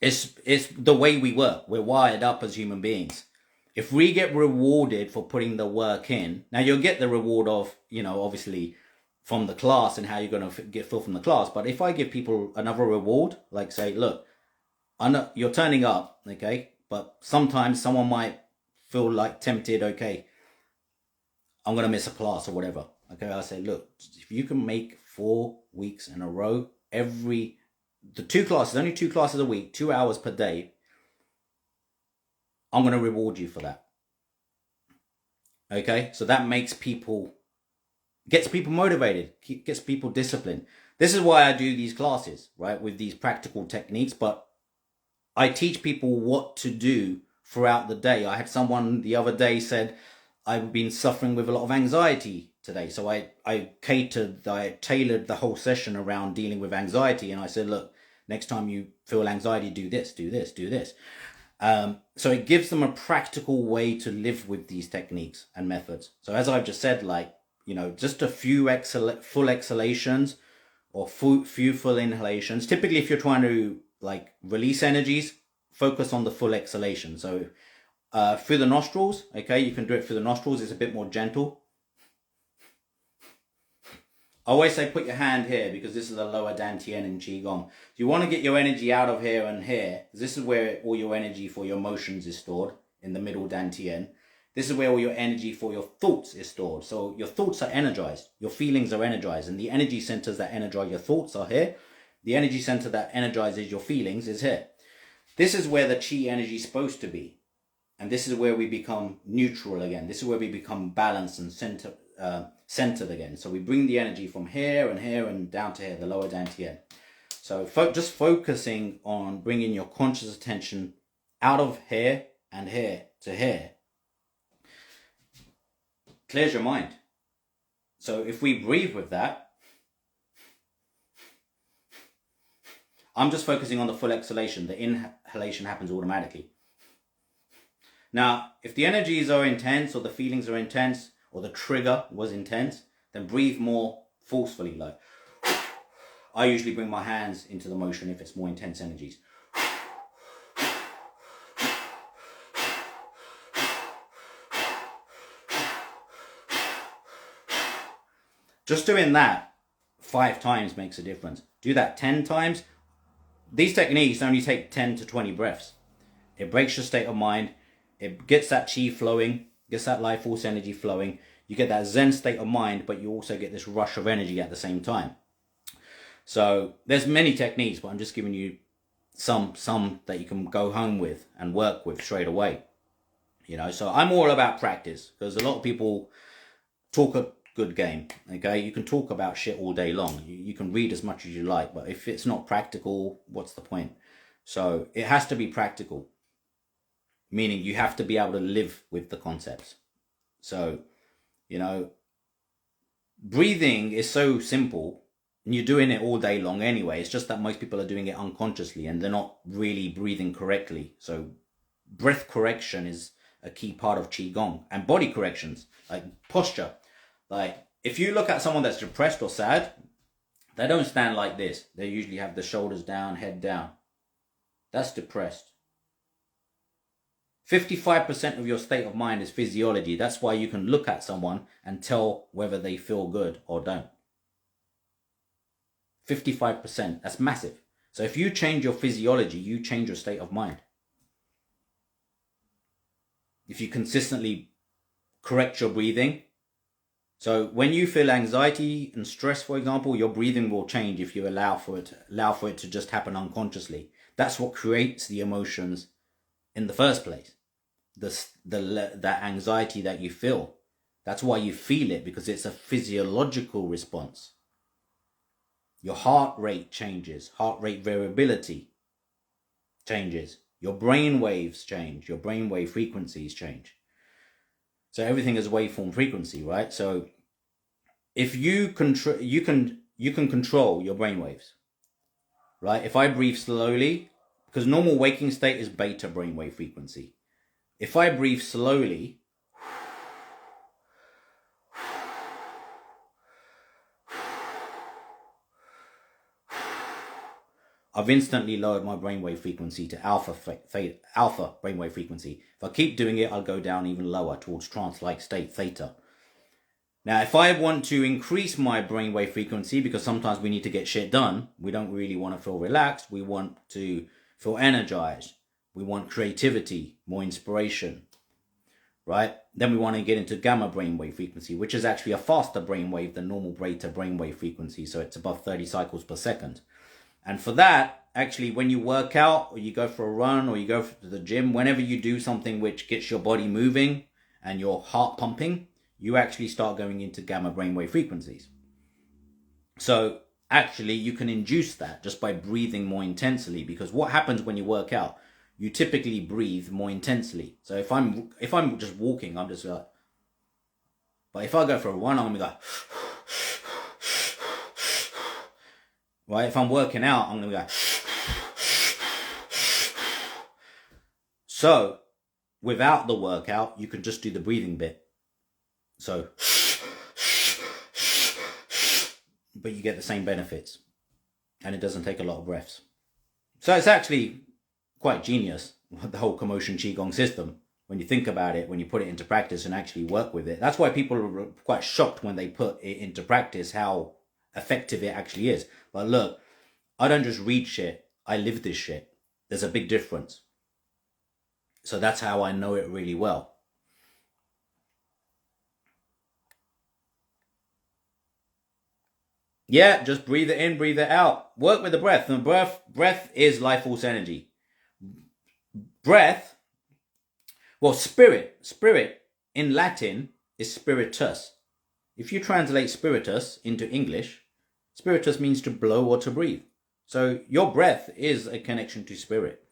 It's the way we work. We're wired up as human beings. If we get rewarded for putting the work in, now you'll get the reward of, obviously from the class and how you're going to get feel from the class. But if I give people another reward, like say, look, I know you're turning up, okay, but sometimes someone might feel like tempted, okay, I'm going to miss a class or whatever. Okay, I say, look, if you can make 4 weeks in a row, only 2 classes a week, 2 hours per day, I'm going to reward you for that. Okay, so that gets people motivated, gets people disciplined. This is why I do these classes, right, with these practical techniques, but I teach people what to do throughout the day. I had someone the other day said, I've been suffering with a lot of anxiety today. So I tailored the whole session around dealing with anxiety. And I said, look, next time you feel anxiety, do this, do this, do this. So it gives them a practical way to live with these techniques and methods. So as I've just said, just a few full exhalations or few full inhalations. Typically, if you're trying to release energies, focus on the full exhalation. So through the nostrils, okay, you can do it through the nostrils. It's a bit more gentle. I always say put your hand here because this is the lower dantian in Qigong. So you want to get your energy out of here and here. This is where all your energy for your emotions is stored, in the middle dantian. This is where all your energy for your thoughts is stored. So your thoughts are energized. Your feelings are energized. And the energy centers that energize your thoughts are here. The energy center that energizes your feelings is here. This is where the Qi energy is supposed to be. And this is where we become neutral again. This is where we become balanced and centered again. So we bring the energy from here and down to here, the lower dantian. So just focusing on bringing your conscious attention out of here and here to here clears your mind. So if we breathe with that, I'm just focusing on the full exhalation. The inhalation happens automatically. Now, if the energies are intense or the feelings are intense or the trigger was intense, then breathe more forcefully. Like, I usually bring my hands into the motion if it's more intense energies. Just doing that 5 times makes a difference. Do that 10 times. These techniques only take 10 to 20 breaths. It breaks your state of mind. It gets that chi flowing, gets that life force energy flowing. You get that Zen state of mind, but you also get this rush of energy at the same time. So there's many techniques, but I'm just giving you some that you can go home with and work with straight away. You know, so I'm all about practice, because a lot of people talk a good game. Okay, you can talk about shit all day long. You can read as much as you like, but if it's not practical, what's the point? So it has to be practical, meaning you have to be able to live with the concepts. So, you know, breathing is so simple, and you're doing it all day long anyway. It's just that most people are doing it unconsciously and they're not really breathing correctly. So breath correction is a key part of Qigong, and body corrections, like posture. Like, if you look at someone that's depressed or sad, they don't stand like this. They usually have the shoulders down, head down. That's depressed. 55% of your state of mind is physiology. That's why you can look at someone and tell whether they feel good or don't. 55%, that's massive. So if you change your physiology, you change your state of mind. If you consistently correct your breathing. So when you feel anxiety and stress, for example, your breathing will change if you allow for it to just happen unconsciously. That's what creates the emotions in the first place. That anxiety that you feel. That's why you feel it, because it's a physiological response. Your heart rate changes. Heart rate variability changes. Your brain waves change. Your brain wave frequencies change. So everything is waveform frequency, right? So if you can control your brain waves, right? If I breathe slowly, because normal waking state is beta brainwave frequency. If I breathe slowly, I've instantly lowered my brainwave frequency to alpha brainwave frequency. If I keep doing it, I'll go down even lower towards trance-like state, theta. Now, if I want to increase my brainwave frequency, because sometimes we need to get shit done, we don't really want to feel relaxed, we want to feel energized, we want creativity, more inspiration, right? Then we want to get into gamma brainwave frequency, which is actually a faster brainwave than normal beta brainwave frequency, so it's above 30 cycles per second. And for that, actually, when you work out, or you go for a run, or you go to the gym, whenever you do something which gets your body moving and your heart pumping, you actually start going into gamma brainwave frequencies. So actually, you can induce that just by breathing more intensely, because what happens when you work out? You typically breathe more intensely. So if I'm just walking, I'm just like, but if I go for a run, I'm gonna go, right? If I'm working out, I'm gonna go. So without the workout, you can just do the breathing bit. So, but you get the same benefits, and it doesn't take a lot of breaths. So it's actually quite genius, the whole Commotion Qigong system, when you think about it, when you put it into practice and actually work with it. That's why people are quite shocked when they put it into practice, how effective it actually is. But look, I don't just read shit, I live this shit. There's a big difference. So that's how I know it really well. Yeah, just breathe it in, breathe it out. Work with the breath. And breath is life force energy. Breath, well, spirit in Latin is spiritus. if you translate spiritus into English, spiritus means to blow or to breathe. So your breath is a connection to spirit.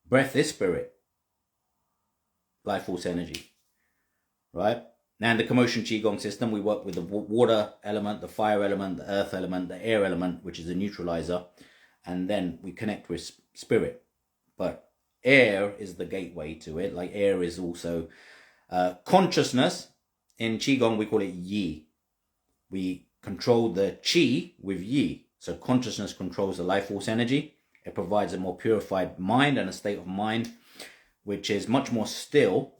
Breath is spirit. Life force energy. Right? And the Commotion Qigong system, we work with the water element, the fire element, the earth element, the air element, which is a neutralizer. And then we connect with spirit. But air is the gateway to it. Like air is also consciousness. In Qigong, we call it Yi. We control the Qi with Yi. So consciousness controls the life force energy. It provides a more purified mind and a state of mind, which is much more still,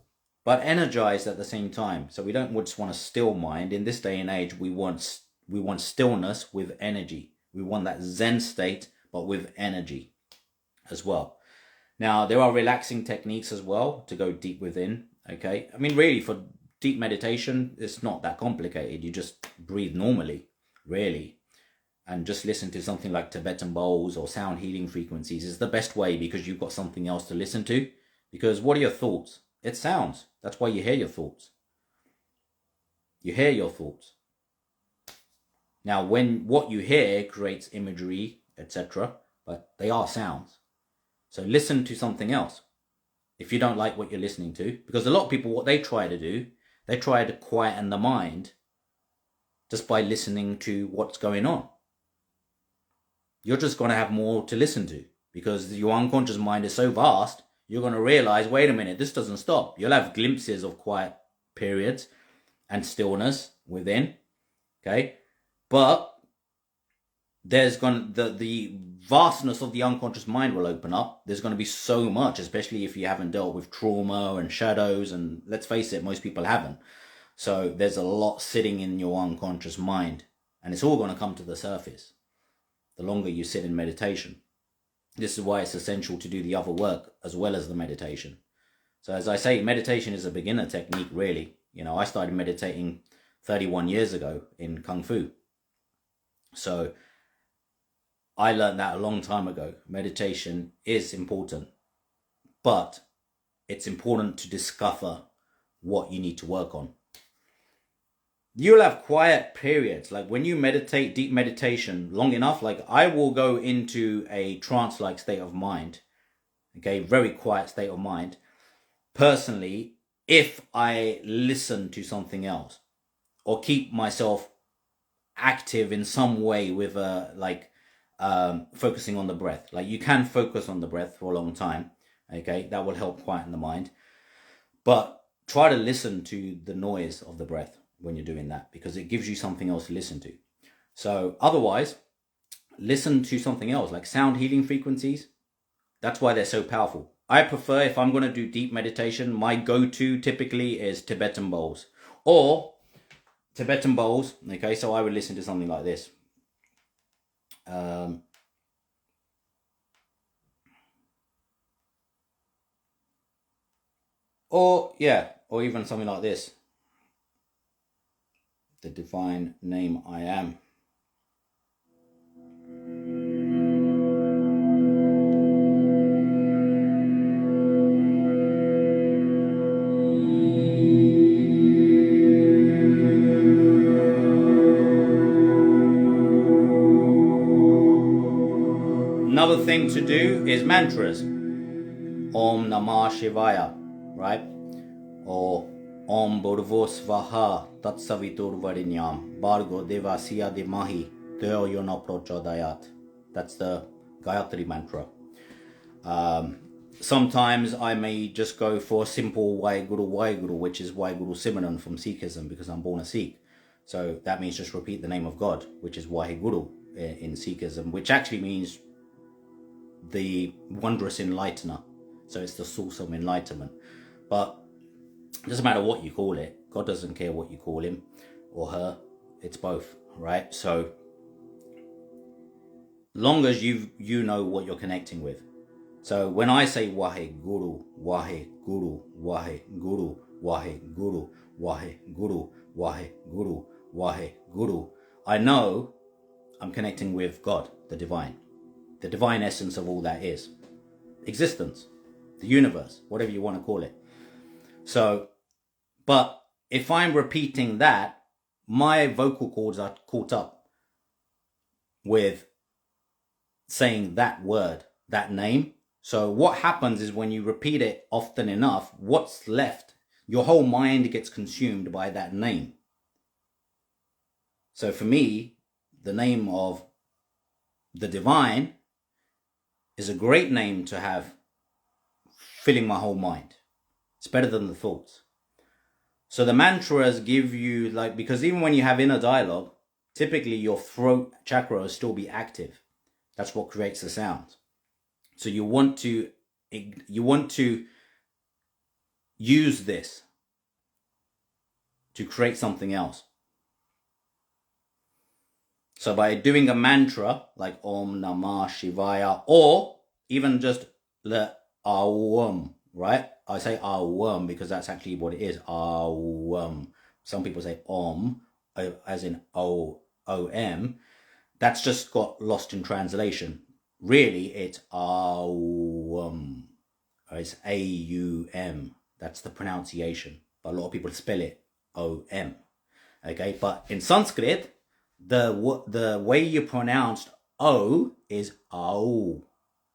but energized at the same time. So we don't just want a still mind. In this day and age, we want stillness with energy. We want that Zen state, but with energy as well. Now, there are relaxing techniques as well to go deep within, okay? I mean, really, for deep meditation, it's not that complicated. You just breathe normally, really. And just listen to something like Tibetan bowls or sound healing frequencies is the best way, because you've got something else to listen to. Because what are your thoughts? It's sounds. That's why you hear your thoughts. You hear your thoughts. Now, when what you hear creates imagery, etc., but they are sounds. So listen to something else if you don't like what you're listening to. Because a lot of people, what they try to do, they try to quieten the mind just by listening to what's going on. You're just going to have more to listen to, because your unconscious mind is so vast, you're going to realize, wait a minute, this doesn't stop. You'll have glimpses of quiet periods and stillness within, okay? But there's going to, the vastness of the unconscious mind will open up. There's going to be so much, especially if you haven't dealt with trauma and shadows, and let's face it, most people haven't. So there's a lot sitting in your unconscious mind, and it's all going to come to the surface the longer you sit in meditation. This is why it's essential to do the other work as well as the meditation. So as I say, meditation is a beginner technique, really. You know, I started meditating 31 years ago in Kung Fu. So I learned that a long time ago. Meditation is important, but it's important to discover what you need to work on. You'll have quiet periods. Like when you meditate, deep meditation, long enough, like I will go into a trance-like state of mind, okay, very quiet state of mind, personally, if I listen to something else or keep myself active in some way with focusing on the breath. Like you can focus on the breath for a long time, okay, that will help quieten the mind, but try to listen to the noise of the breath when you're doing that, because it gives you something else to listen to. So otherwise, listen to something else, like sound healing frequencies. That's why they're so powerful. I prefer, if I'm going to do deep meditation, my go-to typically is Tibetan bowls. Or Tibetan bowls, okay, so I would listen to something like this. Or even something like this. The divine name I am. Another thing to do is mantras. Om Namah Shivaya, right? Or Om Bhurvosvaha Tatsavitur Varinyam Bhargo Devasya Dhimahi Deo Yona Prochodayat. That's the Gayatri mantra. Sometimes I may just go for simple Waheguru, which is Waheguru Simaran from Sikhism, because I'm born a Sikh. So that means just repeat the name of God, which is Waheguru in Sikhism, which actually means the wondrous enlightener. So it's the source of enlightenment. But it doesn't matter what you call it. God doesn't care what you call him or her. It's both, right? So long as you know what you're connecting with. So when I say Waheguru, Waheguru, Waheguru, Waheguru, Waheguru, Waheguru, Waheguru, I know I'm connecting with God, the divine essence of all that is. Existence, the universe, whatever you want to call it. So, but if I'm repeating that, my vocal cords are caught up with saying that word, that name. So what happens is when you repeat it often enough, what's left, your whole mind gets consumed by that name. So for me, the name of the divine is a great name to have filling my whole mind. It's better than the thoughts. So the mantras give you, like, because even when you have inner dialogue, typically your throat chakra will still be active. That's what creates the sound. So you want to use this to create something else. So by doing a mantra like Om Namah Shivaya, or even just the Awam, right? I say Awam because that's actually what it is. Awam. Some people say Om, as in O-O-M. That's just got lost in translation. Really, it's Awam. It's A-U-M. That's the pronunciation. But a lot of people spell it O-M. Okay, but in Sanskrit, the way you pronounced O is O.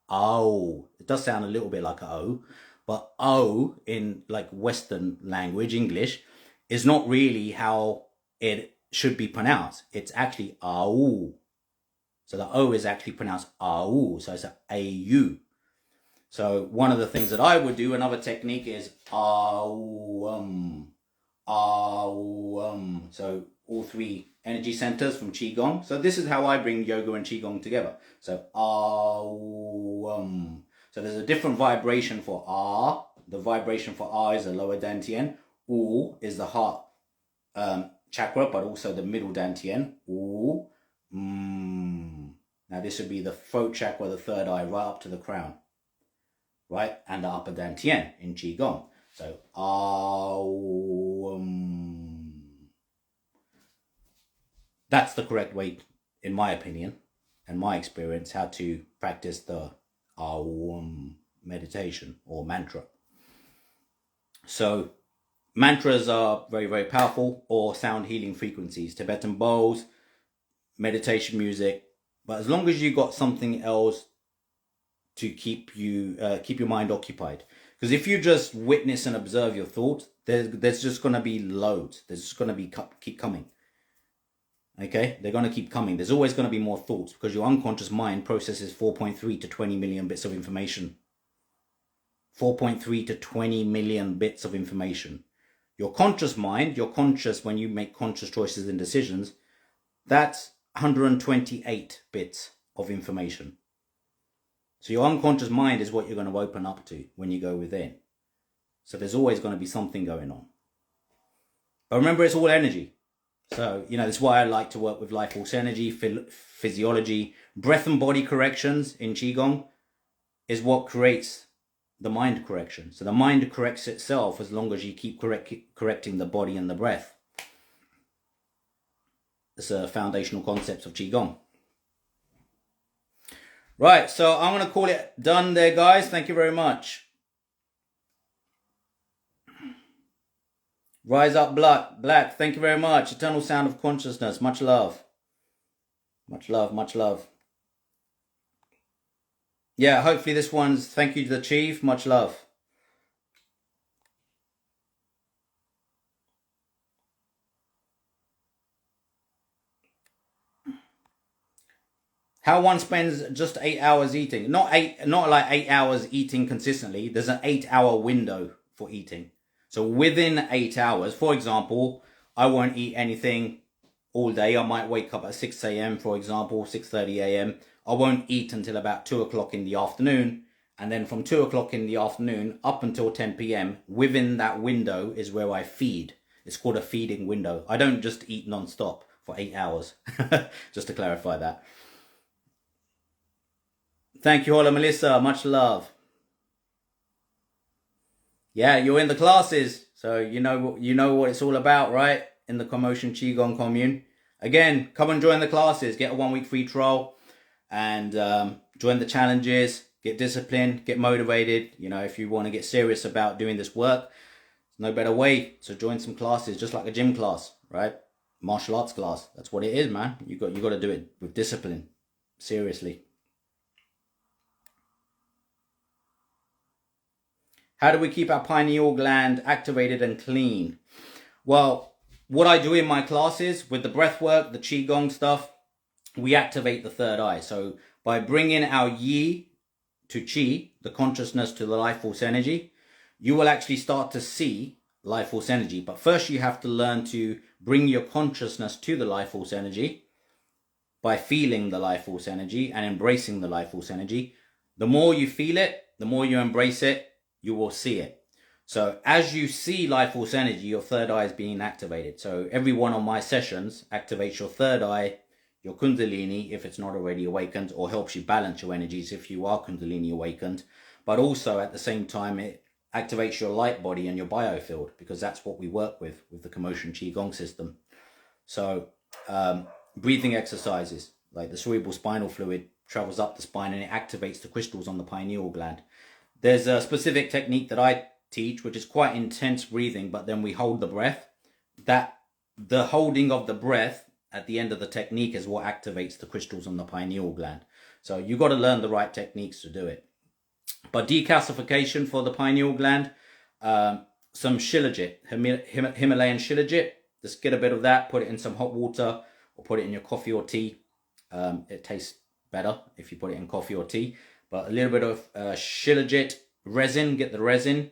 O. It does sound a little bit like a O, but O in like Western language, English, is not really how it should be pronounced. It's actually A-U. So the O is actually pronounced A-U. So it's A-U. So one of the things that I would do, another technique is A-U. A-U. So all three energy centers from Qigong. So this is how I bring yoga and Qigong together. So A-U. So there's a different vibration for A. The vibration for A is the lower dantian. U is the heart chakra, but also the middle dantian. U. Now this would be the throat chakra, the third eye, right up to the crown, right, and the upper dantian in Qigong. So that's the correct way, in my opinion and my experience, how to practice the meditation or mantra. So mantras are very, very powerful, or sound healing frequencies, Tibetan bowls, meditation music. But as long as you got something else to keep your mind occupied, because if you just witness and observe your thoughts, there's just going to be loads. There's just going to be keep coming. Okay, they're going to keep coming. There's always going to be more thoughts because your unconscious mind processes 4.3 to 20 million bits of information. 4.3 to 20 million bits of information. Your conscious mind, when you make conscious choices and decisions, that's 128 bits of information. So your unconscious mind is what you're going to open up to when you go within. So there's always going to be something going on. But remember, it's all energy. So, that's why I like to work with life force energy, physiology, breath and body corrections in Qigong is what creates the mind correction. So the mind corrects itself as long as you keep correcting the body and the breath. It's a foundational concept of Qigong. Right, so I'm going to call it done there, guys. Thank you very much. Rise up, Black. Thank you very much. Eternal sound of consciousness. Much love. Much love, much love. Yeah, hopefully this one's thank you to the Chief. Much love. How one spends just 8 hours eating. Not like 8 hours eating consistently. There's an 8-hour window for eating. So within 8 hours, for example, I won't eat anything all day. I might wake up at 6 a.m., for example, 6:30 a.m. I won't eat until about 2 o'clock in the afternoon. And then from 2 o'clock in the afternoon up until 10 p.m., within that window is where I feed. It's called a feeding window. I don't just eat non-stop for 8 hours, just to clarify that. Thank you, Hola Melissa. Much love. Yeah, you're in the classes, so you know what it's all about, right? In the Commotion Qigong commune. Again, come and join the classes. Get a 1-week free trial and join the challenges. Get disciplined, get motivated. If you want to get serious about doing this work, there's no better way to join some classes, just like a gym class, right? martial arts class. That's what it is, man. You got to do it with discipline. Seriously. How do we keep our pineal gland activated and clean? Well, what I do in my classes with the breath work, the qigong stuff, we activate the third eye. So by bringing our yi to qi, the consciousness to the life force energy, you will actually start to see life force energy. But first you have to learn to bring your consciousness to the life force energy by feeling the life force energy and embracing the life force energy. The more you feel it, the more you embrace it, you will see it. So as you see life force energy, your third eye is being activated. So every one of my sessions activates your third eye, your kundalini, if it's not already awakened, or helps you balance your energies if you are kundalini awakened. But also at the same time, it activates your light body and your biofield, because that's what we work with the Commotion Qigong system. So breathing exercises, like the cerebral spinal fluid travels up the spine and it activates the crystals on the pineal gland. There's a specific technique that I teach, which is quite intense breathing, but then we hold the breath. That the holding of the breath at the end of the technique is what activates the crystals on the pineal gland. So you got to learn the right techniques to do it. But decalcification for the pineal gland, some shilajit, Himalayan shilajit. Just get a bit of that, put it in some hot water, or put it in your coffee or tea. It tastes better if you put it in coffee or tea. But a little bit of shilajit resin, get the resin,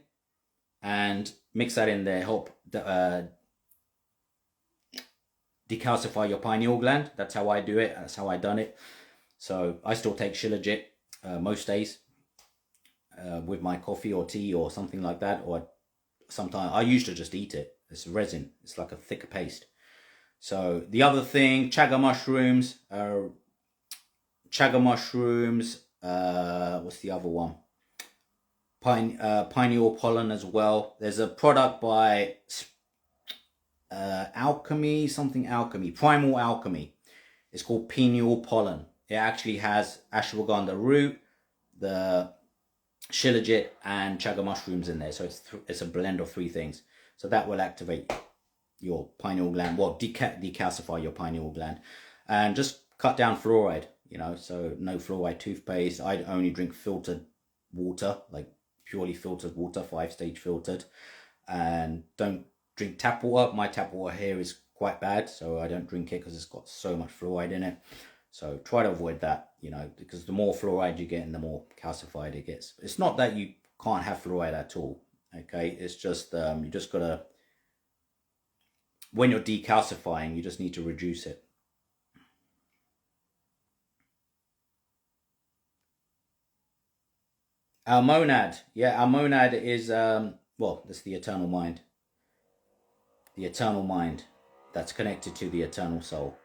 and mix that in there. Help decalcify your pineal gland. That's how I do it. That's how I done it. So I still take shilajit most days with my coffee or tea or something like that. Or sometimes I used to just eat it. It's resin. It's like a thick paste. So the other thing, chaga mushrooms. What's the other one? Pineal pollen as well. There's a product by Primal Alchemy. It's called pineal pollen. It actually has ashwagandha root, the shilajit, and chaga mushrooms in there. So it's a blend of three things. So that will activate your pineal gland, well, decalcify your pineal gland, and just cut down fluoride. So no fluoride toothpaste. I only drink filtered water, like purely filtered water, 5-stage filtered, and don't drink tap water. My tap water here is quite bad, so I don't drink it because it's got so much fluoride in it. So try to avoid that, because the more fluoride you get and the more calcified it gets. It's not that you can't have fluoride at all, okay? It's just you just gotta, when you're decalcifying, you just need to reduce it. Our monad, our monad is, that's the eternal mind. The eternal mind that's connected to the eternal soul.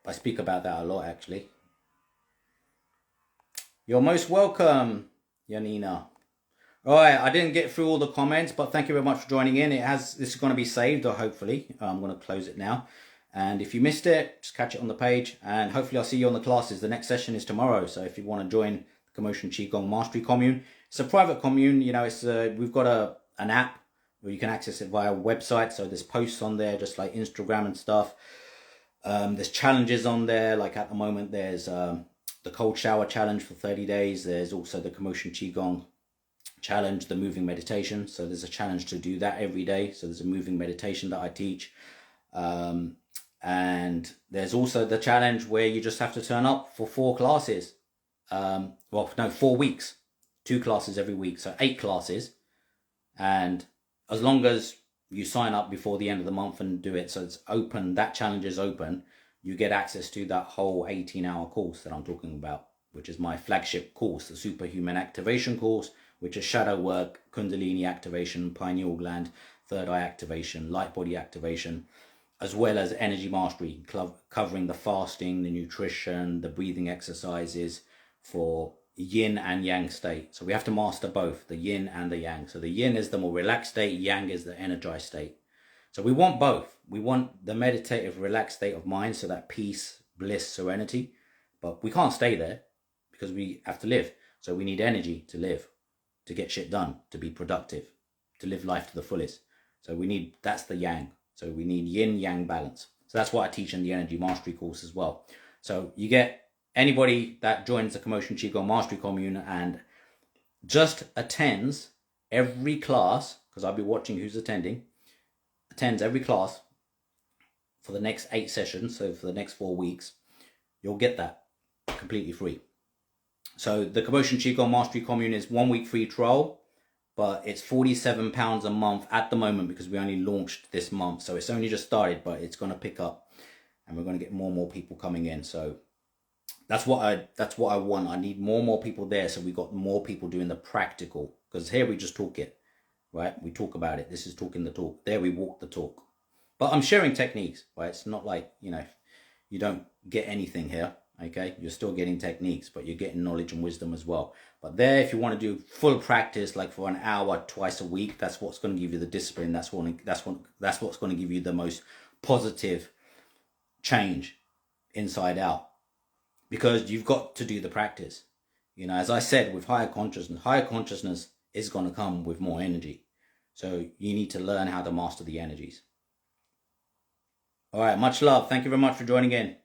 I speak about that a lot, actually. You're most welcome, Yanina. All right, I didn't get through all the comments, but thank you very much for joining in. This is going to be saved, or hopefully. I'm going to close it now. And if you missed it, just catch it on the page. And hopefully I'll see you on the classes. The next session is tomorrow. So if you want to join the Commotion Qigong Mastery Commune, it's a private commune. We've got an app where you can access it via a website. So there's posts on there, just like Instagram and stuff. There's challenges on there. Like at the moment, there's the cold shower challenge for 30 days. There's also the Commotion Qigong challenge, the moving meditation. So there's a challenge to do that every day. So there's a moving meditation that I teach. And there's also the challenge where you just have to turn up for 4 classes. 4 weeks. 2 classes every week. So 8 classes. And as long as you sign up before the end of the month and do it, so it's open, that challenge is open, you get access to that whole 18-hour course that I'm talking about, which is my flagship course, the Superhuman Activation course, which is shadow work, kundalini activation, pineal gland, third eye activation, light body activation, as well as energy mastery, covering the fasting, the nutrition, the breathing exercises for yin and yang state. So we have to master both, the yin and the yang. So the yin is the more relaxed state, yang is the energized state. So we want both. We want the meditative, relaxed state of mind, so that peace, bliss, serenity. But we can't stay there because we have to live. So we need energy to live, to get shit done, to be productive, to live life to the fullest. So that's the yang. So we need yin yang balance. So that's what I teach in the energy mastery course as well. So you get anybody that joins the Commotion Qigong Mastery Commune and just attends every class, because I'll be watching who's attends every class for the next 8 sessions, so for the next 4 weeks, you'll get that completely free. So the Commotion Qigong Mastery Commune is 1 week free trial, but it's £47 a month at the moment because we only launched this month. So it's only just started, but it's going to pick up and we're going to get more and more people coming in. So that's what I want. I need more and more people there, so we got more people doing the practical, because here we just talk it, right? We talk about it. This is talking the talk. There we walk the talk. But I'm sharing techniques, right? It's not like, you don't get anything here, okay? You're still getting techniques, but you're getting knowledge and wisdom as well. But there, if you want to do full practice, like for an hour twice a week, that's what's going to give you the discipline. That's what's going to give you the most positive change inside out. Because you've got to do the practice. As I said, with higher consciousness is going to come with more energy. So you need to learn how to master the energies. All right, much love. Thank you very much for joining in.